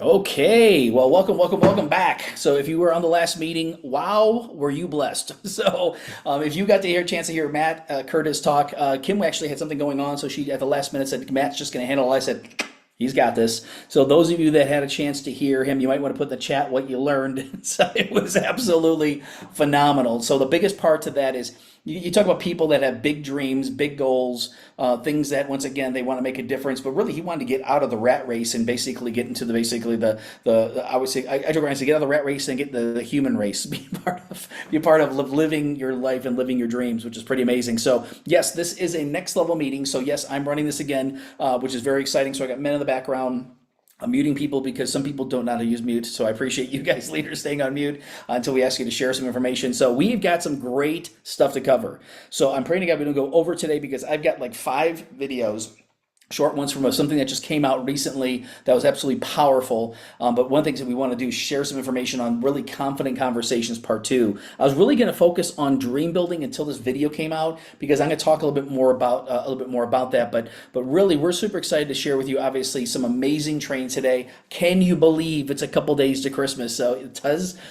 Okay, well, welcome back. So, if you were on the last meeting, wow, were you blessed? If you got to hear a chance to hear Matt Curtis talk, Kim actually had something going on, so she at the last minute said Matt's just going to handle it. I said he's got this. So, those of you that had a chance to hear him, you might want to put in the chat what you learned. So, it was absolutely phenomenal. So, the biggest part to that is you talk about people that have big dreams, big goals, things that once again they want to make a difference. But really, he wanted to get out of the rat race and basically get into the I would say I joke around and say get out of the rat race and get the human race. Be a part of living your life and living your dreams, which is pretty amazing. So yes, this is a next level meeting. So yes, I'm running this again, which is very exciting. So I got men in the background. I'm muting people because some people don't know how to use mute. So I appreciate you guys, leaders, staying on mute until we ask you to share some information. So we've got some great stuff to cover. So I'm praying to God we're going to go over today because I've got like 5 videos, short ones from something that just came out recently that was absolutely powerful. But one of the things that we want to do is share some information on really confident conversations part two. I was really going to focus on dream building until this video came out because I'm going to talk a little bit more about that. But really, we're super excited to share with you obviously some amazing training today. Can you believe it's a couple days to Christmas? So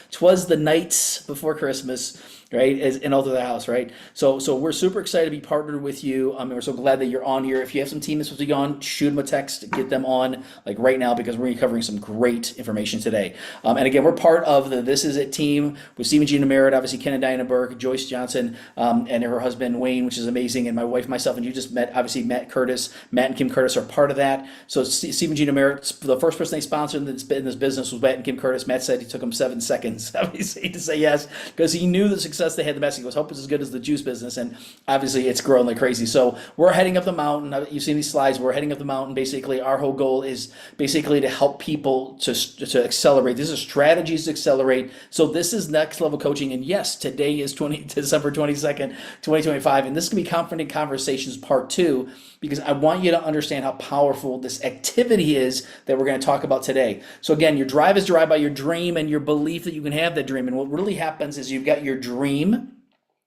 twas the nights before Christmas, right? In Alter the House, right? So we're super excited to be partnered with you. And we're so glad that you're on here. If you have some team that's supposed to be on, shoot them a text, get them on like right now because we're going to be covering some great information today. And again, we're part of the This Is It team with Stephen G. Merritt, obviously Ken and Diana Burke, Joyce Johnson, and her husband Wayne, which is amazing, and my wife, myself, and you just met obviously Matt Curtis. Matt and Kim Curtis are part of that. So Stephen G. Merritt, the first person they sponsored in this business was Matt and Kim Curtis. Matt said he took him 7 seconds obviously to say yes because he knew the success they had. The message. He goes, hope it's as good as the juice business, and obviously it's growing like crazy. So we're heading up the mountain. You've seen these slides. We're heading up the mountain. Basically, our whole goal is basically to help people to accelerate. This is strategies to accelerate. So this is next level coaching. And yes, today is December 22nd, 2025, and this can be Confident Conversations Part 2 because I want you to understand how powerful this activity is that we're going to talk about today. So again, your drive is derived by your dream and your belief that you can have that dream. And what really happens is you've got your dream,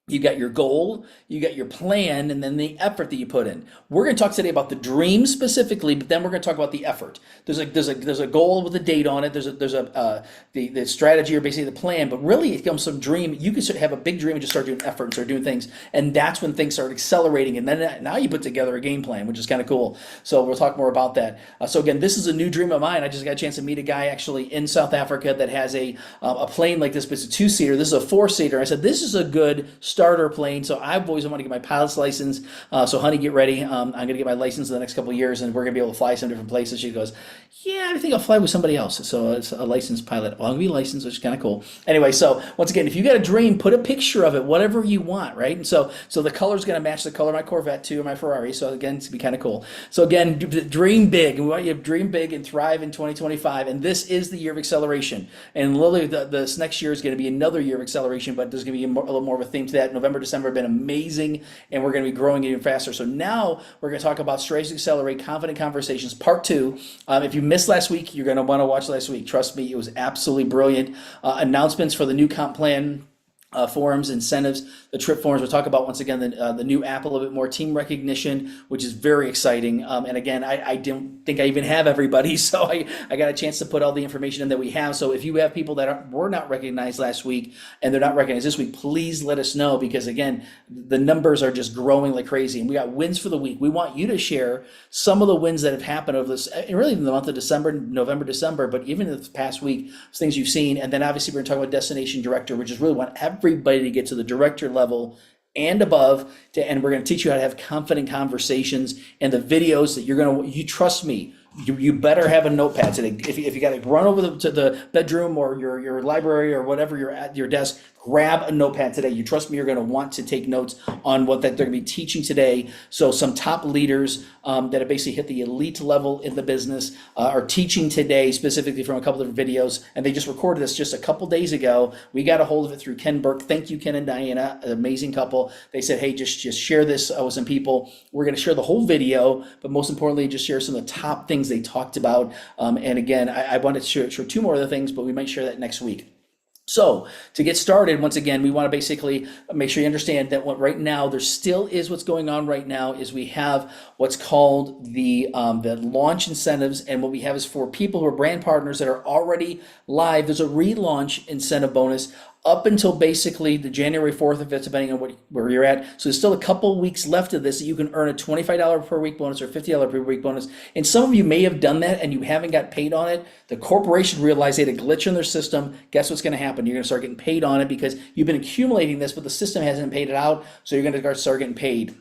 you got your goal, you got your plan, and then the effort that you put in. We're going to talk today about the dream specifically, but then we're going to talk about the effort. There's a goal with a date on it. The strategy or basically the plan, but really it comes from dream. You can have a big dream and just start doing effort and start doing things, and that's when things start accelerating. And then now you put together a game plan, which is kind of cool. So we'll talk more about that. So again, this is a new dream of mine. I just got a chance to meet a guy actually in South Africa that has a plane like this, but it's a 2-seater. This is a 4-seater. I said this is a good starter plane. So I've always wanted to get my pilot's license. So honey, get ready. I'm going to get my license in the next couple of years and we're going to be able to fly some different places. She goes, yeah, I think I'll fly with somebody else. So it's a licensed pilot. Well, I'm going to be licensed, which is kind of cool. Anyway, so once again, if you got a dream, put a picture of it, whatever you want, right? And so the color's going to match the color of my Corvette too, or my Ferrari. So again, it's going to be kind of cool. So again, dream big. We want you to dream big and thrive in 2025. And this is the year of acceleration. And literally this next year is going to be another year of acceleration, but there's going to be a little more of a theme to that. November, December have been amazing, and we're going to be growing even faster. So now we're going to talk about strategies to accelerate confident conversations, part 2. If you missed last week, you're going to want to watch last week. Trust me, it was absolutely brilliant. Announcements for the new comp plan. Forums, incentives, the trip forums. We'll talk about once again the new app a little bit more, team recognition, which is very exciting. And again, I didn't think I even have everybody, so I got a chance to put all the information in that we have. So if you have people that were not recognized last week and they're not recognized this week, please let us know because again, the numbers are just growing like crazy. And we got wins for the week. We want you to share some of the wins that have happened over this, really in the month of December, November, December, but even in the past week, things you've seen. And then obviously we're going to talk about destination director, which is really what everybody to get to the director level and above, and we're going to teach you how to have confident conversations and the videos that you trust me. You better have a notepad today. If you got to run over to the bedroom or your library or whatever you're at your desk, grab a notepad today. You trust me, you're going to want to take notes on what that they're going to be teaching today. So some top leaders that have basically hit the elite level in the business are teaching today specifically from a couple of videos, and they just recorded this just a couple days ago. We got a hold of it through Ken Burke. Thank you, Ken and Diana, an amazing couple. They said, hey, just share this with some people. We're going to share the whole video, but most importantly, just share some of the top things they talked about. And again, I wanted to share 2 more other things, but we might share that next week. So to get started, once again, we want to basically make sure you understand that what right now there still is what's going on right now is we have what's called the launch incentives, and what we have is for people who are brand partners that are already live. There's a relaunch incentive bonus up until basically the January 4th, if it's depending on where you're at. So there's still a couple weeks left of this that you can earn a $25 per week bonus or $50 per week bonus. And some of you may have done that and you haven't got paid on it. The corporation realized they had a glitch in their system. Guess what's going to happen? You're going to start getting paid on it because you've been accumulating this, but the system hasn't paid it out. So you're going to start getting paid.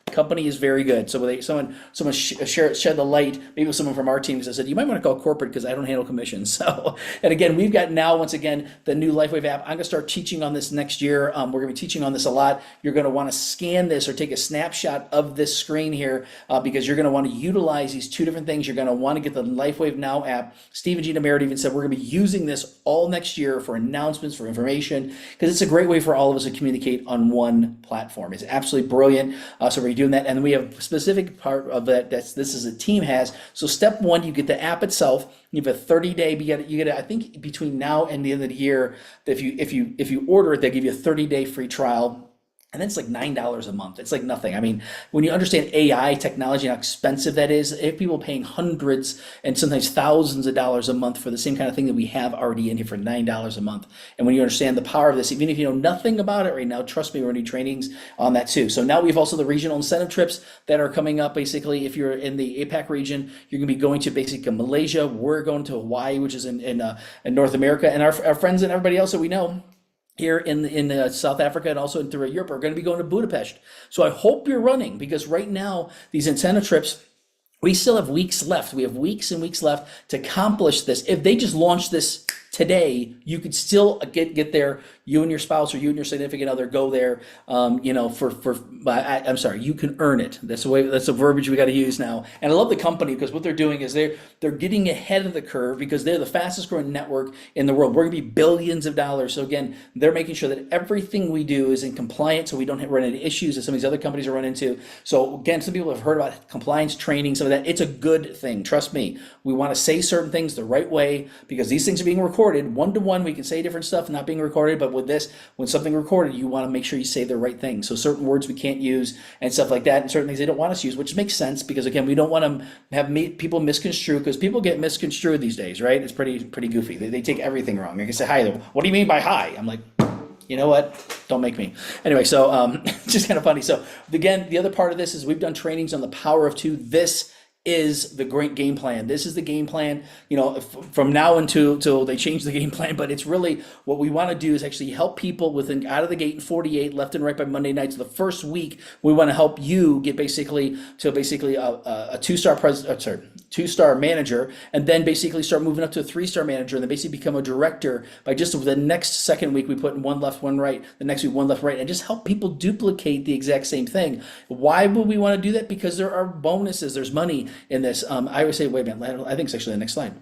Company is very good. So someone shed the light, maybe it was someone from our team, because I said, you might want to call corporate because I don't handle commissions. So, and again, we've got now, once again, the new LifeWave app. I'm going to start teaching on this next year. We're going to be teaching on this a lot. You're going to want to scan this or take a snapshot of this screen here because you're going to want to utilize these two different things. You're going to want to get the LifeWave Now app. Steve and Gina Merritt even said we're going to be using this all next year for announcements, for information, because it's a great way for all of us to communicate on one platform. It's absolutely brilliant. So we're doing that, and we have a specific part of that this is a team has. So step one, you get the app itself. You have a 30-day. You get I think between now and the end of the year, if you order it, they give you a 30-day free trial. And then it's like $9 a month. It's like nothing. I mean, when you understand AI technology and how expensive that is, if people are paying hundreds and sometimes thousands of dollars a month for the same kind of thing that we have already in here for $9 a month. And when you understand the power of this, even if you know nothing about it right now, trust me, we're going to do trainings on that too. So now we've also the regional incentive trips that are coming up. Basically, if you're in the APAC region, you're going to be going to basically Malaysia. We're going to Hawaii, which is in North America. And our friends and everybody else that we know here in South Africa and also through Europe are going to be going to Budapest. So I hope you're running, because right now these incentive trips, we still have weeks left. We have weeks and weeks left to accomplish this. If they just launch this today, you could still get there. You and your spouse or you and your significant other go there. I'm sorry, you can earn it. That's the verbiage we got to use now. And I love the company because what they're doing is they're getting ahead of the curve because they're the fastest growing network in the world. We're going to be billions of dollars. So again, they're making sure that everything we do is in compliance, so we don't run into issues that some of these other companies are running into. So again, some people have heard about compliance training, some of that. It's a good thing. Trust me. We want to say certain things the right way because these things are being recorded one-to-one. We can say different stuff not being recorded, but with this, when something recorded, you want to make sure you say the right thing. So certain words we can't use and stuff like that, and certain things they don't want us to use, which makes sense because again, we don't want to have people misconstrue, because people get misconstrued these days, right? It's pretty goofy. They take everything wrong. They can say hi. What do you mean by hi? I'm like, you know what? Don't make me. Anyway, so it's just kind of funny. So again, the other part of this is we've done trainings on the power of two. This is the great game plan. This is the game plan, from now until they change the game plan. But it's really what we want to do is actually help people out of the gate in 48, left and right by Monday nights. The first week, we want to help you get basically a two-star manager, and then basically start moving up to a 3-star manager, and then basically become a director by just the next second week. We put in one left, one right. The next week, one left, right, and just help people duplicate the exact same thing. Why would we want to do that? Because there are bonuses. There's money in this. I always say, wait a minute, I think it's actually the next slide.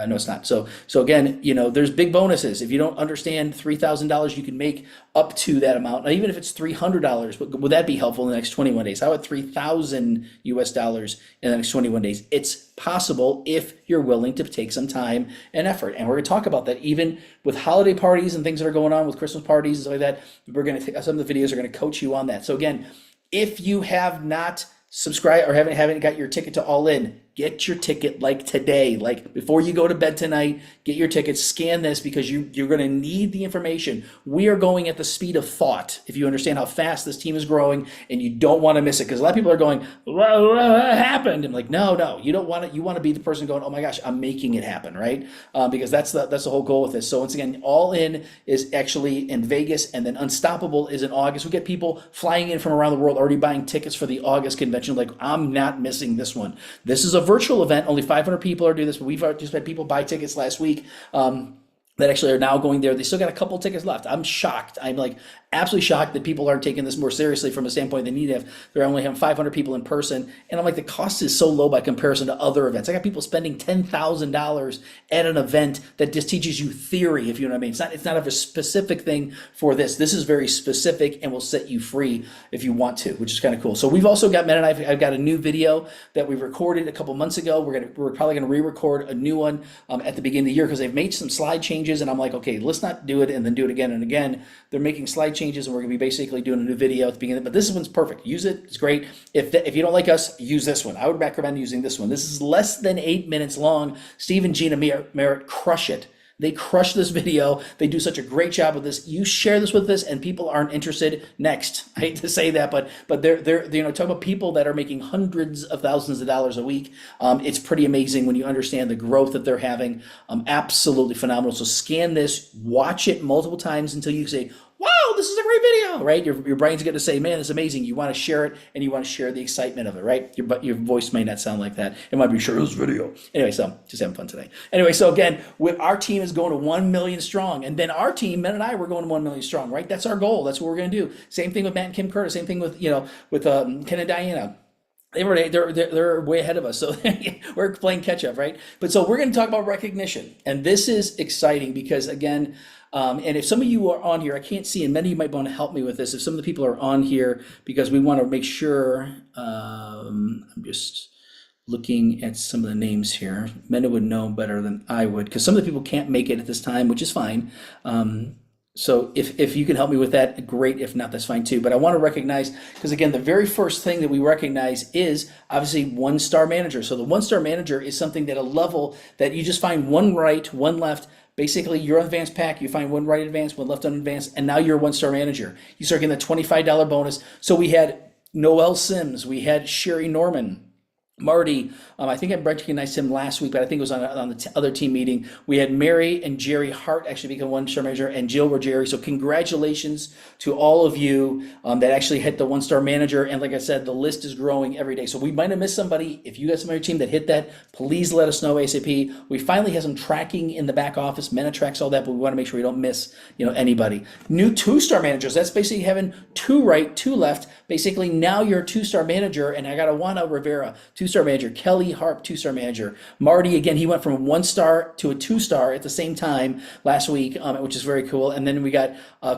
No, it's not. So again, there's big bonuses. If you don't understand $3,000 you can make up to that amount, now, even if it's $300, would that be helpful in the next 21 days? How about $3,000 US in the next 21 days? It's possible if you're willing to take some time and effort. And we're going to talk about that even with holiday parties and things that are going on with Christmas parties and stuff like that. We're going to some of the videos are going to coach you on that. So again, if you have not subscribed or haven't got your ticket to All In, get your ticket like today, like before you go to bed tonight. Get your ticket, scan this, because you're going to need the information. We are going at the speed of thought, if you understand how fast this team is growing, and you don't want to miss it, because a lot of people are going, what happened? I'm like, no, you don't want it. You want to be the person going, oh my gosh, I'm making it happen, right? Because that's the whole goal with this. So once again, All In is actually in Vegas, and then Unstoppable is in August. We get people flying in from around the world already buying tickets for the August convention. Like, I'm not missing this one. This is a virtual event. Only 500 people are doing this, but we've just had people buy tickets last week that actually are now going there. They still got a couple tickets left. I'm shocked. I'm like absolutely shocked that people aren't taking this more seriously from a standpoint they need to have. They're only having 500 people in person. And I'm like, the cost is so low by comparison to other events. I got people spending $10,000 at an event that just teaches you theory, if you know what I mean. It's not a specific thing for this. This is very specific and will set you free if you want to, which is kind of cool. So we've also got, Matt and I've got a new video that we recorded a couple months ago. We're probably going to re-record a new one at the beginning of the year, because they've made some slide changes changes, and I'm like, okay, let's not do it and then do it again and again. They're making slide changes, and we're going to be basically doing a new video at the beginning. But this one's perfect. Use it. It's great. If you don't like us, use this one. I would recommend using this one. This is less than 8 minutes long. Steve and Gina Merritt crush it. They crush this video. They do such a great job with this. You share this with us, and people aren't interested. Next, I hate to say that, but they're talk about people that are making hundreds of thousands of dollars a week. It's pretty amazing when you understand the growth that they're having. Absolutely phenomenal. So scan this, watch it multiple times until you say, wow, this is a great video, right? Your brain's going to say, man, it's amazing. You want to share it, and you want to share the excitement of it, right? Your voice may not sound like that. It might be, share this video. Anyway, so just having fun today. Anyway, so again, our team is going to 1 million strong. And then our team, Men and I, we're going to 1 million strong, right? That's our goal. That's what we're going to do. Same thing with Matt and Kim Curtis. Same thing with, Ken and Diana. They're way ahead of us, so we're playing catch up, right? But so we're going to talk about recognition, and this is exciting because again, and if some of you are on here, I can't see, and many of you might want to help me with this. If some of the people are on here, because we want to make sure, I'm just looking at some of the names here. Mena would know better than I would, because some of the people can't make it at this time, which is fine. So if you can help me with that, great. If not, that's fine too. But I want to recognize, because again, the very first thing that we recognize is obviously 1-star manager. So the 1-star manager is something that a level that you just find one right, one left. Basically, you're on advanced pack, you find one right advanced, one left on advanced, and now you're a 1-star manager. You start getting the $25 bonus. So we had Noel Sims, we had Sherry Norman, Marty, I think I recognized him last week, but I think it was on the other team meeting. We had Mary and Jerry Hart actually become 1-star manager, and Jill Rogeri. So congratulations to all of you that actually hit the 1-star manager. And like I said, the list is growing every day. So we might have missed somebody. If you got somebody on your team that hit that, please let us know ASAP. We finally have some tracking in the back office. Mena tracks all that, but we want to make sure we don't miss anybody. New 2-star managers. That's basically having 2 right, 2 left. Basically now you're a 2-star manager, and I got Awana Rivera, 2-star manager. Kelly Harp, 2-star manager. Marty, again, he went from a 1-star to a 2-star at the same time last week, which is very cool. And then we got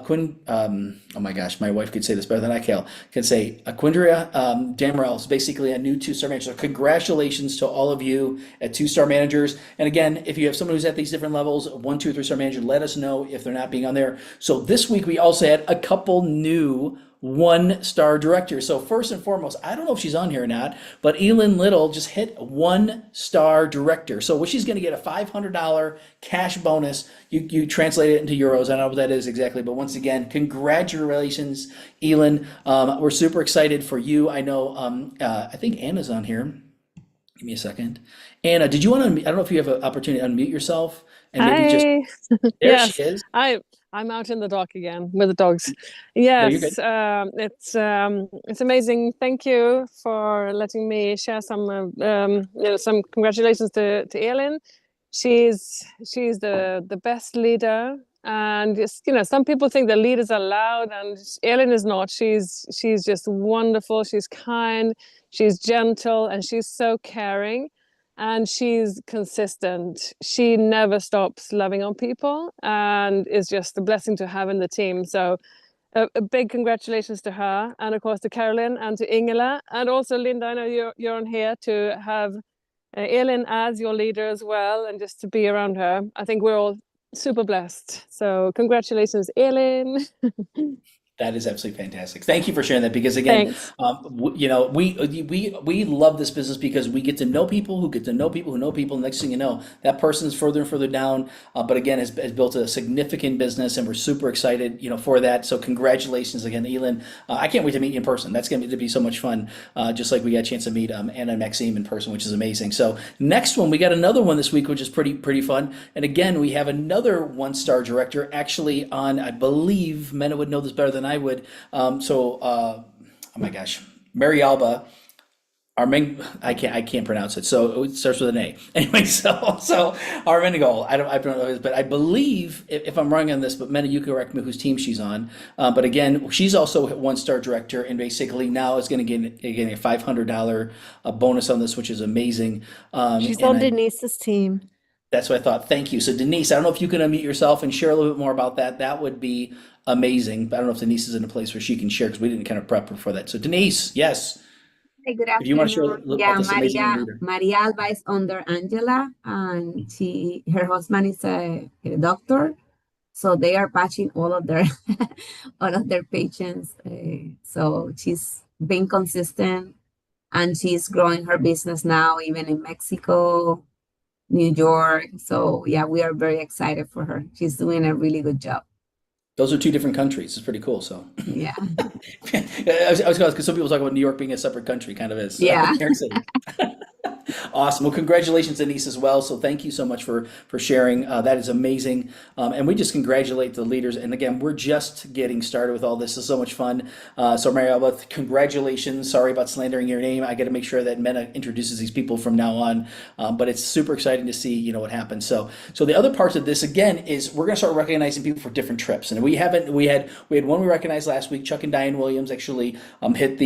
Quinn, oh my gosh, my wife could say this better than I can say, Quindria Damerel is basically a new 2-star manager. So congratulations to all of you at 2-star managers. And again, if you have someone who's at these different levels, 1, 2, 3-star manager, let us know if they're not being on there. So this week we also had a couple new 1-star directors. So first and foremost, I don't know if she's on here or not, but Elin Little just hit 1-star director. So what she's going to get a $500 cash bonus. You translate it into euros. I don't know what that is exactly, but once again, congratulations, Elin. We're super excited for you. I know, I think Anna's on here. Give me a second. Anna, did you want to, I don't know if you have an opportunity to unmute yourself and maybe just, there Yes, she is. I'm out in the dock again with the dogs. No, you're good. Yes, it's amazing. Thank you for letting me share some congratulations to Elin. She's the best leader, and just some people think that leaders are loud, and Elin is not. She's just wonderful. She's kind, she's gentle, and she's so caring. And she's consistent. She never stops loving on people, and is just a blessing to have in the team. So a big congratulations to her, and of course to Carolyn and to Ingela, and also Linda. I know you're on here to have Elin as your leader as well, and just to be around her. I think we're all super blessed. So congratulations, Elin. That is absolutely fantastic. Thank you for sharing that because again, Thanks. we love this business because we get to know people who get to know people who know people. Next thing you know, that person's further and further down, but again, has built a significant business, and we're super excited, for that. So congratulations again, Elin. I can't wait to meet you in person. That's going to be so much fun. Just like we got a chance to meet Anna and Maxime in person, which is amazing. So next one, we got another one this week, which is pretty fun. And again, we have another 1-star director actually on. I believe Mena would know this better than I would. Oh my gosh, Mary Alba, I can't pronounce it. So it starts with an A. Anyway, so Armenigal, I don't know this, but I believe if I'm wrong on this, but Mena, you can correct me whose team she's on. But again, she's also a 1-star director, and basically now is going to get a $500 bonus on this, which is amazing. She's And on I, Denise's team. that's what I thought. Thank you. So Denise, I don't know if you can unmute yourself and share a little bit more about that. That would be amazing. But I don't know if Denise is in a place where she can share because we didn't kind of prep her for that. So Denise, yes. Hi, good If you want to share a afternoon. little about Yeah, this amazing leader. Maria Alba is under Angela, and her husband is a doctor. So they are patching all of their all of their patients. So she's being consistent, and she's growing her business now, even in Mexico, New York. So yeah, we are very excited for her. She's doing a really good job. Those are two different countries. It's pretty cool. So, Yeah, I was because some people talk about New York being a separate country, kind of is yeah. New York City. Awesome. Well, congratulations, Denise, as well. So thank you so much for sharing. That is amazing. And we just congratulate the leaders. And again, we're just getting started with all this. It's so much fun. So Mario, congratulations. Sorry about slandering your name. I got to make sure that Mena introduces these people from now on. But it's super exciting to see, what happens. So the other part of this again is we're going to start recognizing people for different trips. And we had one we recognized last week. Chuck and Diane Williams actually hit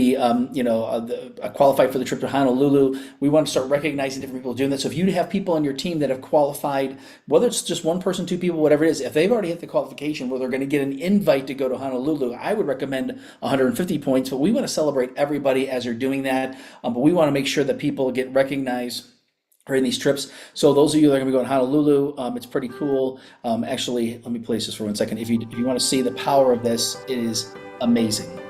qualified for the trip to Honolulu. We want to start recognizing different people doing that. So if you have people on your team that have qualified, whether it's just one person, two people, whatever it is, if they've already hit the qualification where they're going to get an invite to go to Honolulu, I would recommend 150 points. But we want to celebrate everybody as they're doing that. But we want to make sure that people get recognized during these trips. So those of you that are going to be going to Honolulu, it's pretty cool. Actually, let me place this for 1 second. If you want to see the power of this, it is amazing.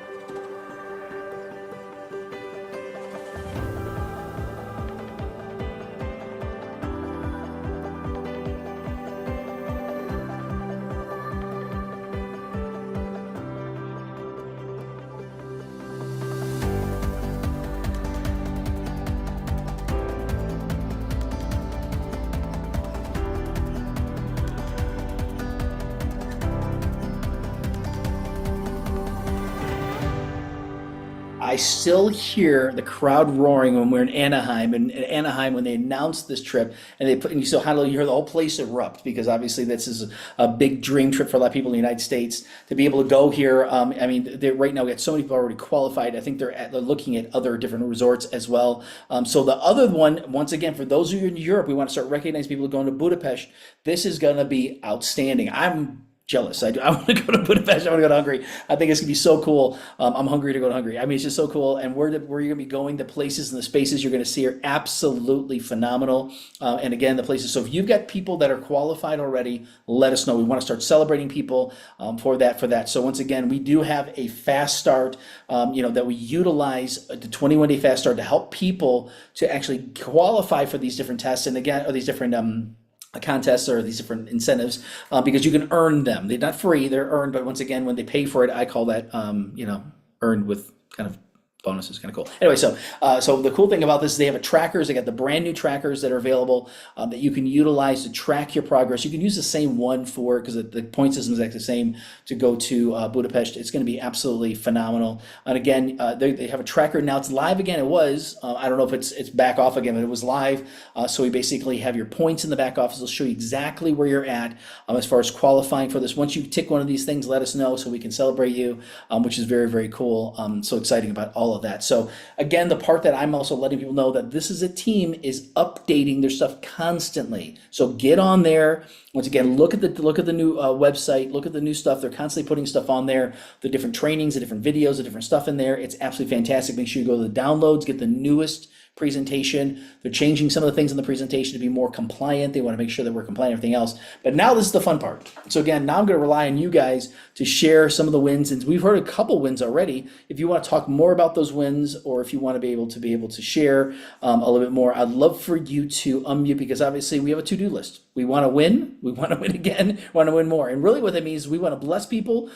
I still hear the crowd roaring when we're in Anaheim. And in Anaheim, when they announced this trip, and you saw Honolulu, you hear the whole place erupt because obviously this is a big dream trip for a lot of people in the United States to be able to go here. I mean, right now we got so many people already qualified. I think they're looking at other different resorts as well. So the other one, once again, for those of you in Europe, we want to start recognizing people going to Budapest. This is going to be outstanding. I'm jealous. I want to go to Budapest. I want to go to Hungary. I think it's gonna be so cool. I'm hungry to go to Hungary. I mean, it's just so cool. And where you're gonna be going, the places and the spaces you're gonna see are absolutely phenomenal. And again, the places. So if you've got people that are qualified already, let us know. We want to start celebrating people for that. So once again, we do have a fast start. That we utilize the 21-day fast start to help people to actually qualify for these different tests. And again, or these different contests or these different incentives because you can earn them. They're not free, they're earned, but once again, when they pay for it, I call that, earned with kind of bonuses, kind of cool. Anyway, so the cool thing about this is they have trackers. They got the brand new trackers that are available that you can utilize to track your progress. You can use the same one for because the point system is actually the same to go to Budapest. It's going to be absolutely phenomenal. And again, they have a tracker now. It's live again. It was. I don't know if it's back off again, but it was live. So we basically have your points in the back office. It'll show you exactly where you're at as far as qualifying for this. Once you tick one of these things, let us know so we can celebrate you, which is very, very cool. So exciting about all of that. So again, the part that I'm also letting people know that this is a team is updating their stuff constantly. So get on there. Once again, look at the new website, look at the new stuff. They're constantly putting stuff on there, the different trainings, the different videos, the different stuff in there. It's absolutely fantastic. Make sure you go to the downloads, get the newest presentation. They're changing some of the things in the presentation to be more compliant. They want to make sure that we're compliant and everything else. But now this is the fun part. So again, now I'm going to rely on you guys to share some of the wins. And we've heard a couple wins already. If you want to talk more about those wins, or if you want to be able to share a little bit more, I'd love for you to unmute because obviously we have a to-do list. We want to win. We want to win again. We want to win more. And really what that means is we want to bless people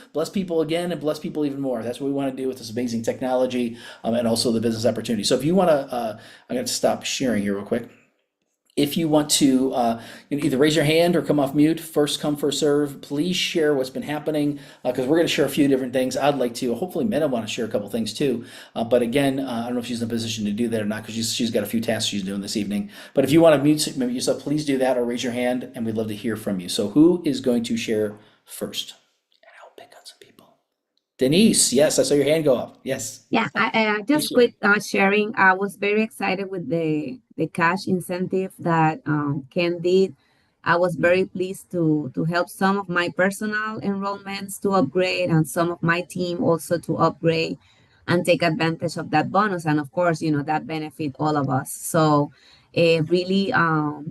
again, and bless people even more. That's what we want to do with this amazing technology and also the business opportunity. So if you want to, I'm going to stop sharing here real quick. If you want to either raise your hand or come off mute, first come, first serve, please share what's been happening because we're going to share a few different things. I'd like to, hopefully Mena want to share a couple things too. But again, I don't know if she's in a position to do that or not because she's got a few tasks she's doing this evening. But if you want to mute maybe yourself, please do that or raise your hand and we'd love to hear from you. So who is going to share first? And I'll pick on some people. Denise, yes, I saw your hand go up. Yes. Yeah, I just quit sharing. I was very excited with the cash incentive that Ken did. I was very pleased to help some of my personal enrollments to upgrade and some of my team also to upgrade. and take advantage of that bonus. And of course, that benefit all of us. So really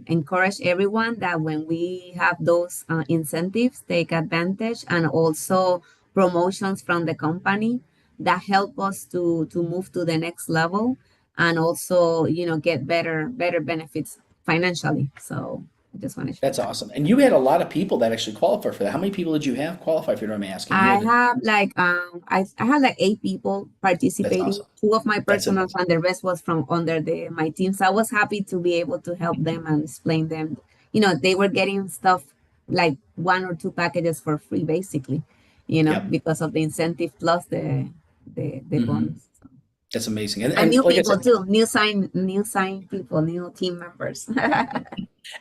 encourage everyone that when we have those incentives, take advantage, and also promotions from the company that help us to move to the next level, and also get better benefits financially. So I just want to share That's that. awesome. And you had a lot of people that actually qualify for that. How many people did you have qualify, if you don't mind me asking? You I had, have like I had like 8 people that's participating, awesome. two of my That's personals, amazing. and the rest was from under my team. So I was happy to be able to help them and explain them. They were getting stuff like 1 or 2 packages for free, basically, Yep. because of the incentive plus the Hmm. bonus. That's amazing. And And new like I people said, too, new sign people, new team members.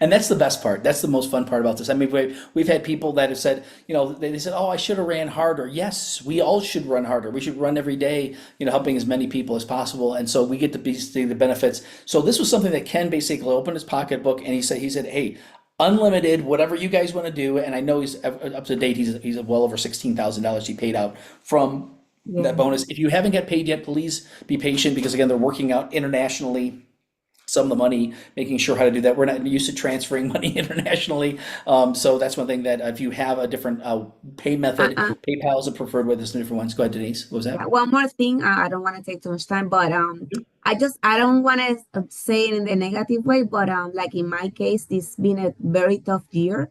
and that's the best part. That's the most fun part about this. I mean, we've had people that have said, they said, "Oh, I should have ran harder." Yes, we all should run harder. We should run every day, helping as many people as possible. And so we get to see the benefits. So this was something that Ken basically opened his pocketbook and he said, "Hey, unlimited, whatever you guys want to do." And I know he's up to date. He's well over $16,000 he paid out from that Yeah. bonus. If you haven't got paid yet, please be patient because again, they're working out internationally some of the money, making sure how to do that. We're not used to transferring money internationally. So that's one thing that if you have a different pay method, Uh, PayPal is a preferred way. There's some different ones. Go ahead, Denise. What was Yeah, that? one more thing. I don't want to take too much time, but I don't want to say it in the negative way, but like in my case, this been a very tough year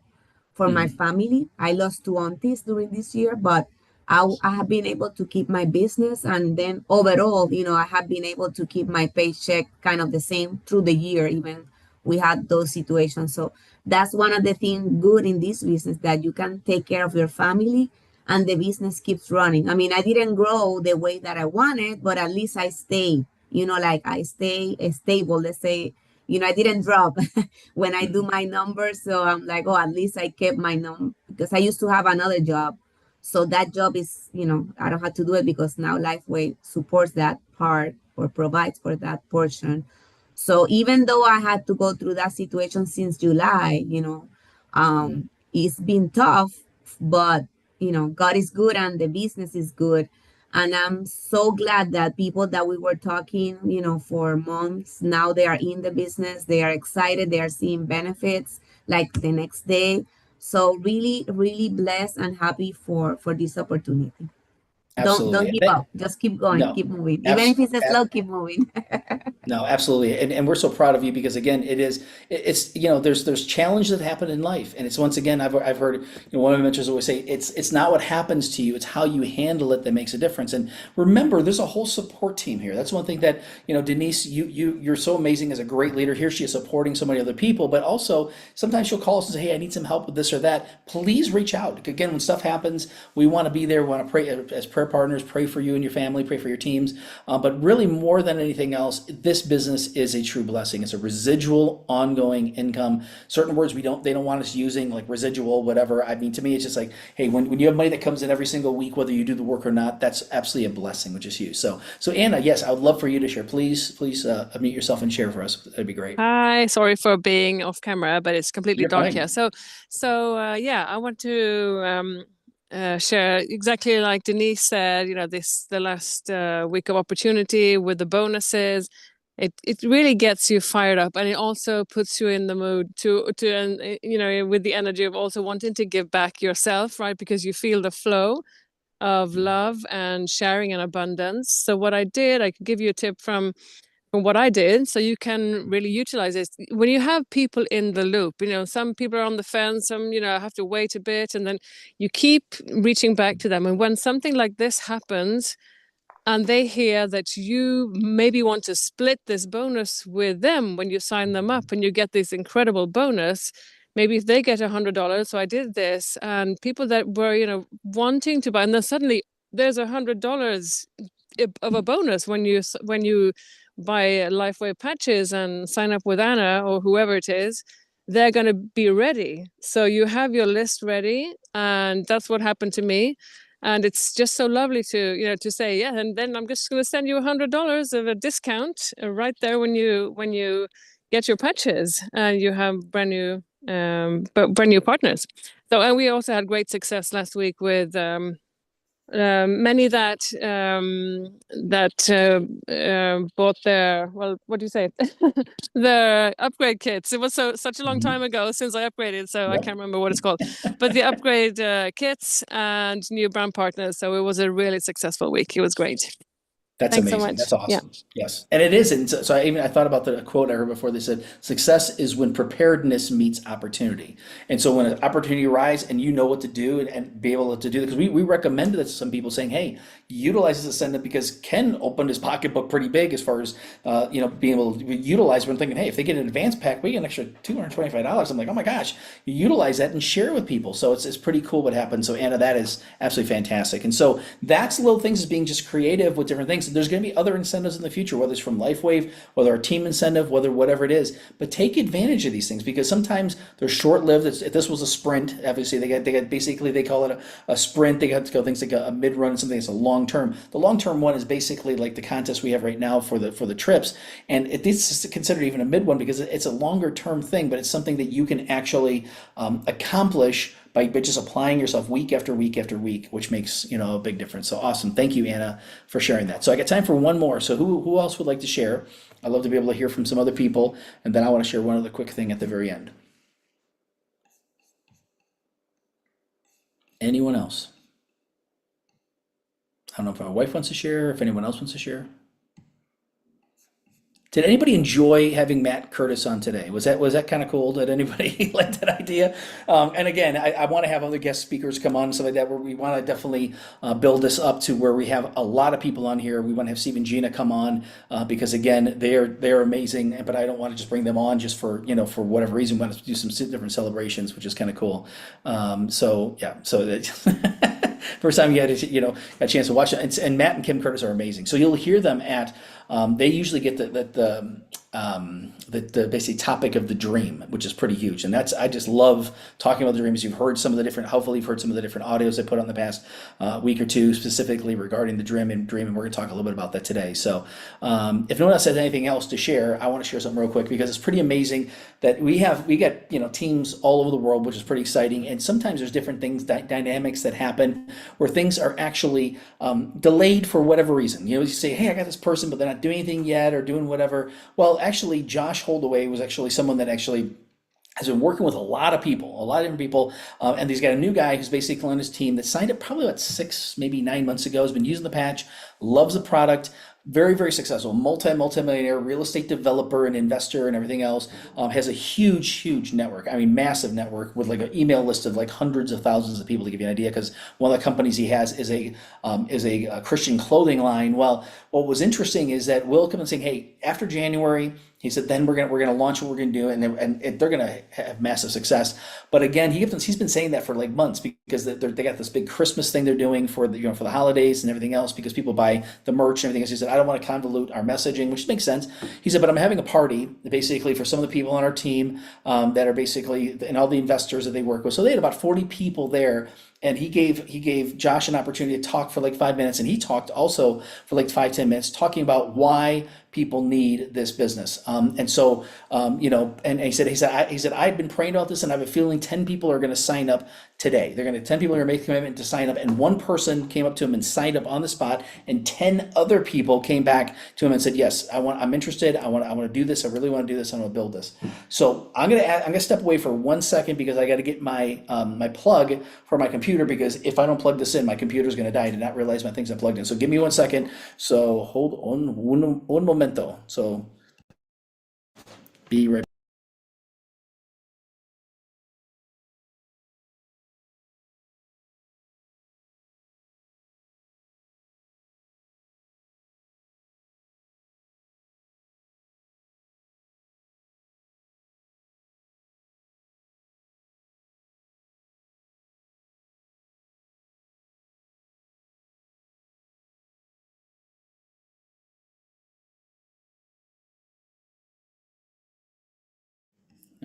for my Mhm. family. I lost 2 aunties during this year, but I have been able to keep my business, and then overall, I have been able to keep my paycheck kind of the same through the year, even we had those situations. So that's one of the things good in this business, that you can take care of your family and the business keeps running. I mean, I didn't grow the way that I wanted, but at least I stayed, like I stay stable, let's say. I didn't drop when I do Mhm. my numbers. So I'm like, oh, at least I kept my number, because I used to have another job. So that job is, I don't have to do it because now Lifeway supports that part or provides for that portion. So even though I had to go through that situation since July, it's been tough, but God is good and the business is good. And I'm so glad that people that we were talking, for months, now they are in the business, they are excited, they are seeing benefits like the next day. So really, really blessed and happy for this opportunity. Don't Absolutely. give up. Just keep going, No. keep moving. Even if Abs- it's a slow, keep moving. No, absolutely, and we're so proud of you because again, it's there's challenges that happen in life, and it's once again I've heard one of my mentors always say it's not what happens to you, it's how you handle it that makes a difference. And remember, there's a whole support team here. That's one thing that Denise, you're so amazing as a great leader. Here she is supporting so many other people, but also sometimes she'll call us and say, "Hey, I need some help with this or that." Please reach out. Again, when stuff happens, we want to be there. We want to pray as prayer partners, pray for you and your family, pray for your teams, but really more than anything else, this business is a true blessing. It's a residual, ongoing income. Certain words they don't want us using, like residual, whatever. I mean, to me, it's just like, hey, when you have money that comes in every single week, whether you do the work or not, that's absolutely a blessing, which is huge. So Anna, yes, I would love for you to share. Please unmute yourself and share for us. That'd be great. Hi, sorry for being off camera, but it's completely You're dark here. fine. So yeah, I want to share exactly like Denise said. The last week of opportunity with the bonuses. It really gets you fired up, and it also puts you in the mood to and with the energy of also wanting to give back yourself, right? Because you feel the flow of love and sharing and abundance. So what I did, I could give you a tip from what I did, so you can really utilize it. When you have people in the loop, some people are on the fence, some, have to wait a bit, and then you keep reaching back to them. And when something like this happens, and they hear that you maybe want to split this bonus with them when you sign them up and you get this incredible bonus, maybe if they get $100, so I did this, and people that were, wanting to buy, and then suddenly there's $100 of a bonus when you buy Lifeway patches and sign up with Anna or whoever it is. They're going to be ready, so you have your list ready, and that's what happened to me. And it's just so lovely to say, yeah, and then I'm just going to send you $100 of a discount right there when you get your patches and you have brand new partners. So, and we also had great success last week with many that bought their, well, what do you say, the upgrade kits. It was such a long time ago since I upgraded, so I Yep. can't remember what it's called. But the upgrade kits and new brand partners. So it was a really successful week. It was great. That's Thanks so amazing. much. That's Yeah. awesome. Yes, and it is. And so I thought about the quote I heard before. They said, "Success is when preparedness meets opportunity." And so when an opportunity arises and you know what to do and be able to do it, because we recommended that to some people, saying, "Hey, utilize this ascendant," because Ken opened his pocketbook pretty big as far as being able to utilize. We're thinking, hey, if they get an advanced pack, we get an extra $225. I'm like, oh my gosh, you utilize that and share it with people. So it's pretty cool what happened. So Anna, that is absolutely fantastic. And so that's little things as being just creative with different things. There's going to be other incentives in the future, whether it's from LifeWave, whether our team incentive, whatever it is. But take advantage of these things, because sometimes they're short-lived. If this was a sprint, obviously they got basically, they call it a sprint. They got to go things like a mid-run and something that's a long-term. The long-term one is basically like the contest we have right now for the trips, and this is considered even a mid one because it's a longer-term thing, but it's something that you can actually accomplish by just applying yourself week after week after week, which makes a big difference. So awesome. Thank you, Anna, for sharing that. So I got time for one more. So who else would like to share? I'd love to be able to hear from some other people, and then I want to share one other quick thing at the very end. Anyone else? I don't know if my wife wants to share, if anyone else wants to share. Did anybody enjoy having Matt Curtis on today? Was that kind of cool? Did anybody like that idea? And again, I want to have other guest speakers come on and stuff like that, where we want to definitely build this up to where we have a lot of people on here. We want to have Steve and Gina come on because again, they're amazing. But I don't want to just bring them on just for for whatever reason. We want to do some different celebrations, which is kind of cool. So yeah, so that. First time you had a chance to watch it, and Matt and Kim Curtis are amazing. So you'll hear them at. They usually get the basically topic of the dream, which is pretty huge, and I just love talking about the dreams. You've heard some of the different, hopefully you've heard some of the different audios I put on the past week or two, specifically regarding the dream, and we're going to talk a little bit about that today. So if no one else has anything else to share, I want to share something real quick, because it's pretty amazing that we get teams all over the world, which is pretty exciting. And sometimes there's different things, dynamics that happen where things are actually delayed for whatever reason. You say, hey, I got this person, but they're not doing anything yet or doing whatever. Well, actually, Josh Holdaway was actually someone that actually has been working with a lot of different people, and he's got a new guy who's basically on his team that signed up probably about 6, maybe 9 months ago, has been using the patch, loves the product, very, very successful, multi-millionaire real estate developer and investor and everything else, has a huge network. I mean, massive network with like an email list of like hundreds of thousands of people, to give you an idea, because one of the companies he has is a Christian clothing line. Well, what was interesting is that Will come and saying, hey, after January, he said, then we're gonna launch what we're gonna do, and they're gonna have massive success. But again, he's been saying that for like months, because they got this big Christmas thing they're doing for the for the holidays and everything else, because people buy the merch and everything else. He said, I don't want to convolute our messaging, which makes sense. He said, but I'm having a party basically for some of the people on our team that are basically, and all the investors that they work with. So they had about 40 people there. And he gave Josh an opportunity to talk for like 5 minutes, and he talked also for like 5-10 minutes, talking about why people need this business. And so and he said I've been praying about this, and I have a feeling 10 people are going to sign up today. 10 people are going to make a commitment to sign up, and one person came up to him and signed up on the spot, and 10 other people came back to him and said, yes, I'm interested. I want to do this. I really want to do this. I want to build this. So I'm going to step away for 1 second, because I got to get my my plug for my computer, because if I don't plug this in, my computer's going to die. I did not realize my things are plugged in. So give me 1 second. So hold on un momento. So be right.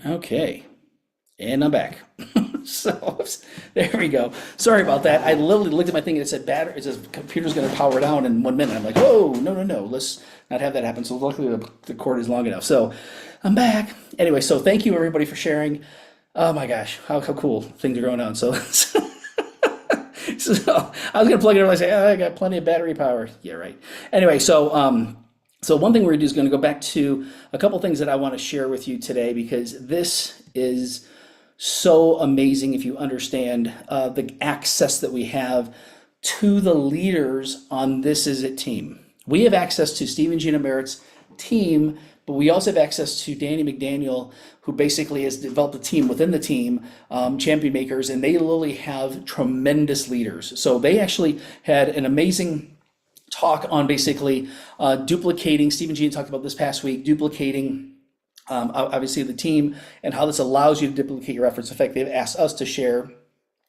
Okay. And I'm back. So there we go. Sorry about that. I literally looked at my thing and it said battery. It says computer's going to power down in 1 minute. I'm like, oh, no. Let's not have that happen. So luckily the cord is long enough. So I'm back. Anyway, so thank you everybody for sharing. Oh my gosh, how cool things are going on. So So I was gonna plug it in and say, oh, I got plenty of battery power. Yeah, right. Anyway, so one thing we're gonna do is gonna go back to a couple things that I want to share with you today because this is so amazing if you understand the access that we have to the leaders on This Is It team. We have access to Steve and Gina Merritt's team, but we also have access to Danny McDaniel, who basically has developed a team within the team, Champion Makers, and they literally have tremendous leaders. So they actually had an amazing talk on basically duplicating, Steve and Gina talked about this past week, duplicating obviously the team and how this allows you to duplicate your efforts. In fact, they've asked us to share,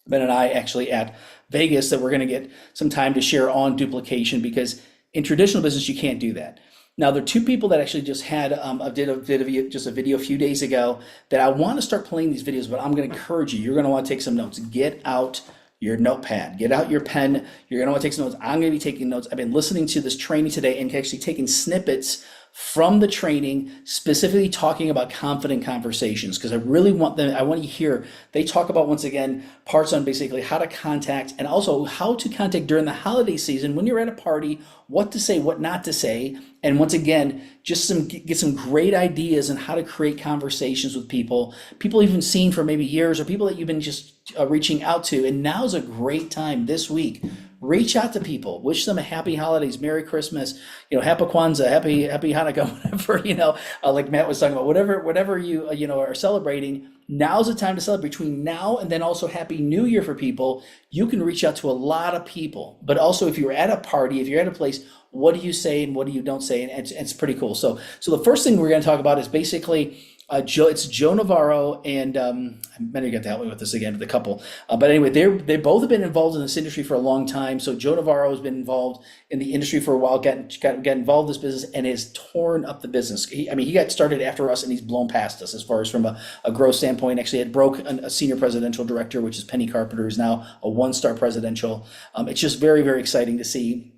Ben and I actually at Vegas, that we're going to get some time to share on duplication because in traditional business, you can't do that. Now, there are two people that actually just had did a video a few days ago that I want to start playing these videos, but I'm going to encourage you. You're going to want to take some notes. Get out your notepad, get out your pen. You're going to want to take some notes. I'm going to be taking notes. I've been listening to this training today and actually taking snippets from the training, specifically talking about confident conversations, because I really want them, I want you to hear, they talk about, once again, parts on basically how to contact and also how to contact during the holiday season when you're at a party, what to say, what not to say. And once again, just get some great ideas on how to create conversations with people you've seen for maybe years or people that you've been just reaching out to. And now's a great time this week. Reach out to people, wish them a happy holidays, Merry Christmas, Happy Kwanzaa, happy Hanukkah, whatever, like Matt was talking about, whatever you are celebrating. Now's the time to celebrate. Between now and then also Happy New Year for people. You can reach out to a lot of people, but also if you're at a party, if you're at a place, what do you say and what do you don't say? And it's pretty cool. So the first thing we're going to talk about is basically it's Joe Navarro and I'm going to get to help me with this again with a couple. But anyway, they both have been involved in this industry for a long time. So Joe Navarro has been involved in the industry for a while, got involved in this business and has torn up the business. He got started after us and he's blown past us as far as from a growth standpoint. Actually, it broke a senior presidential director, which is Penny Carpenter, who's now a one-star presidential. It's just very, very exciting to see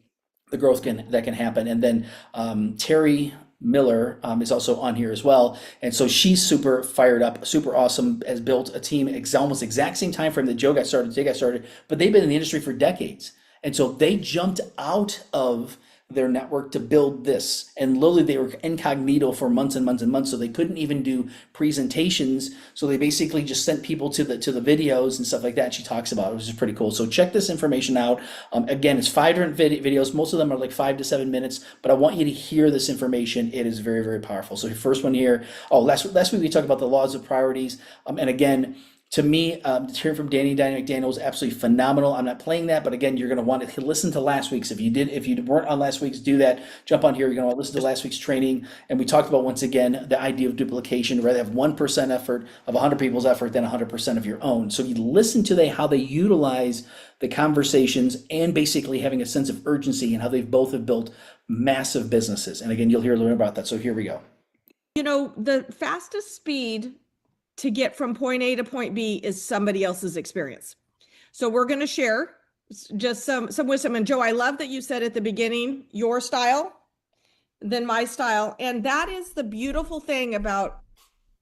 the growth that can happen. And then Terry Miller is also on here as well. And so she's super fired up, super awesome, has built a team almost exact same time frame that Joe got started, but they've been in the industry for decades. And so they jumped out of their network to build this. And literally they were incognito for months and months and months. So they couldn't even do presentations. So they basically just sent people to the videos and stuff like that. She talks about it, which is pretty cool. So check this information out. Again, it's 5 different videos. Most of them are like 5 to 7 minutes, but I want you to hear this information. It is very, very powerful. So your first one here. Last week we talked about the laws of priorities. And again, to me, hearing from Danny McDaniel was absolutely phenomenal. I'm not playing that, but again, you're going to want to listen to last week's. If you weren't on last week's, do that. Jump on here. You're going to want to listen to last week's training. And we talked about, once again, the idea of duplication. Rather have 1% effort of 100 people's effort than 100% of your own. So you listen to how they utilize the conversations and basically having a sense of urgency and how they both have built massive businesses. And again, you'll hear a little bit about that. So here we go. The fastest speed to get from point A to point B is somebody else's experience. So we're going to share just some wisdom. And Joe, I love that you said at the beginning, your style, then my style. And that is the beautiful thing about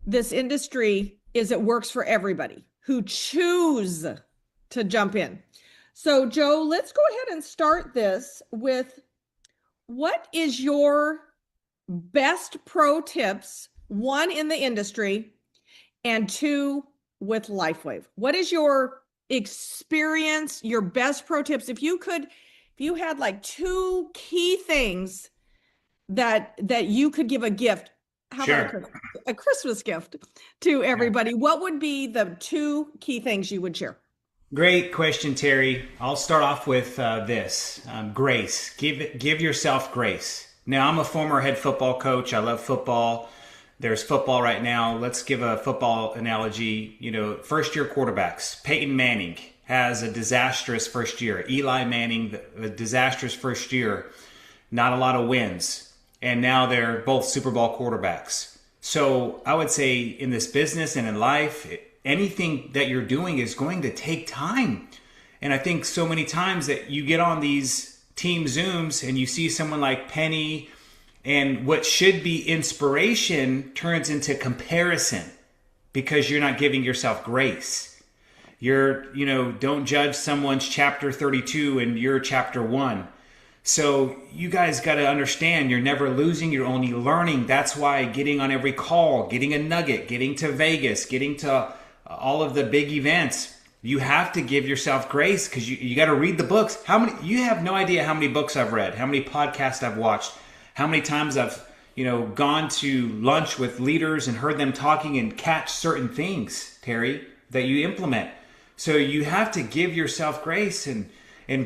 this industry is it works for everybody who choose to jump in. So Joe, let's go ahead and start this with what is your best pro tips, 1 in the industry, and 2 with LifeWave. What is your experience, your best pro tips? If you had like 2 key things that you could give a gift, how about a Christmas gift to everybody, what would be the 2 key things you would share? Great question, Terry. I'll start off with this, grace. Give yourself grace. Now, I'm a former head football coach. I love football. There's football right now. Let's give a football analogy. First-year quarterbacks. Peyton Manning has a disastrous first year. Eli Manning, the disastrous first year. Not a lot of wins. And now they're both Super Bowl quarterbacks. So I would say in this business and in life, anything that you're doing is going to take time. And I think so many times that you get on these team Zooms and you see someone like Penny, and what should be inspiration turns into comparison because you're not giving yourself grace. Don't judge someone's chapter 32 and you're chapter 1. So you guys got to understand, you're never losing, you're only learning. That's why getting on every call, getting a nugget, getting to Vegas, getting to all of the big events, you have to give yourself grace, because you got to read the books. You have no idea how many books I've read, how many podcasts I've watched, how many times I've gone to lunch with leaders and heard them talking and catch certain things, Terry, that you implement. So you have to give yourself grace and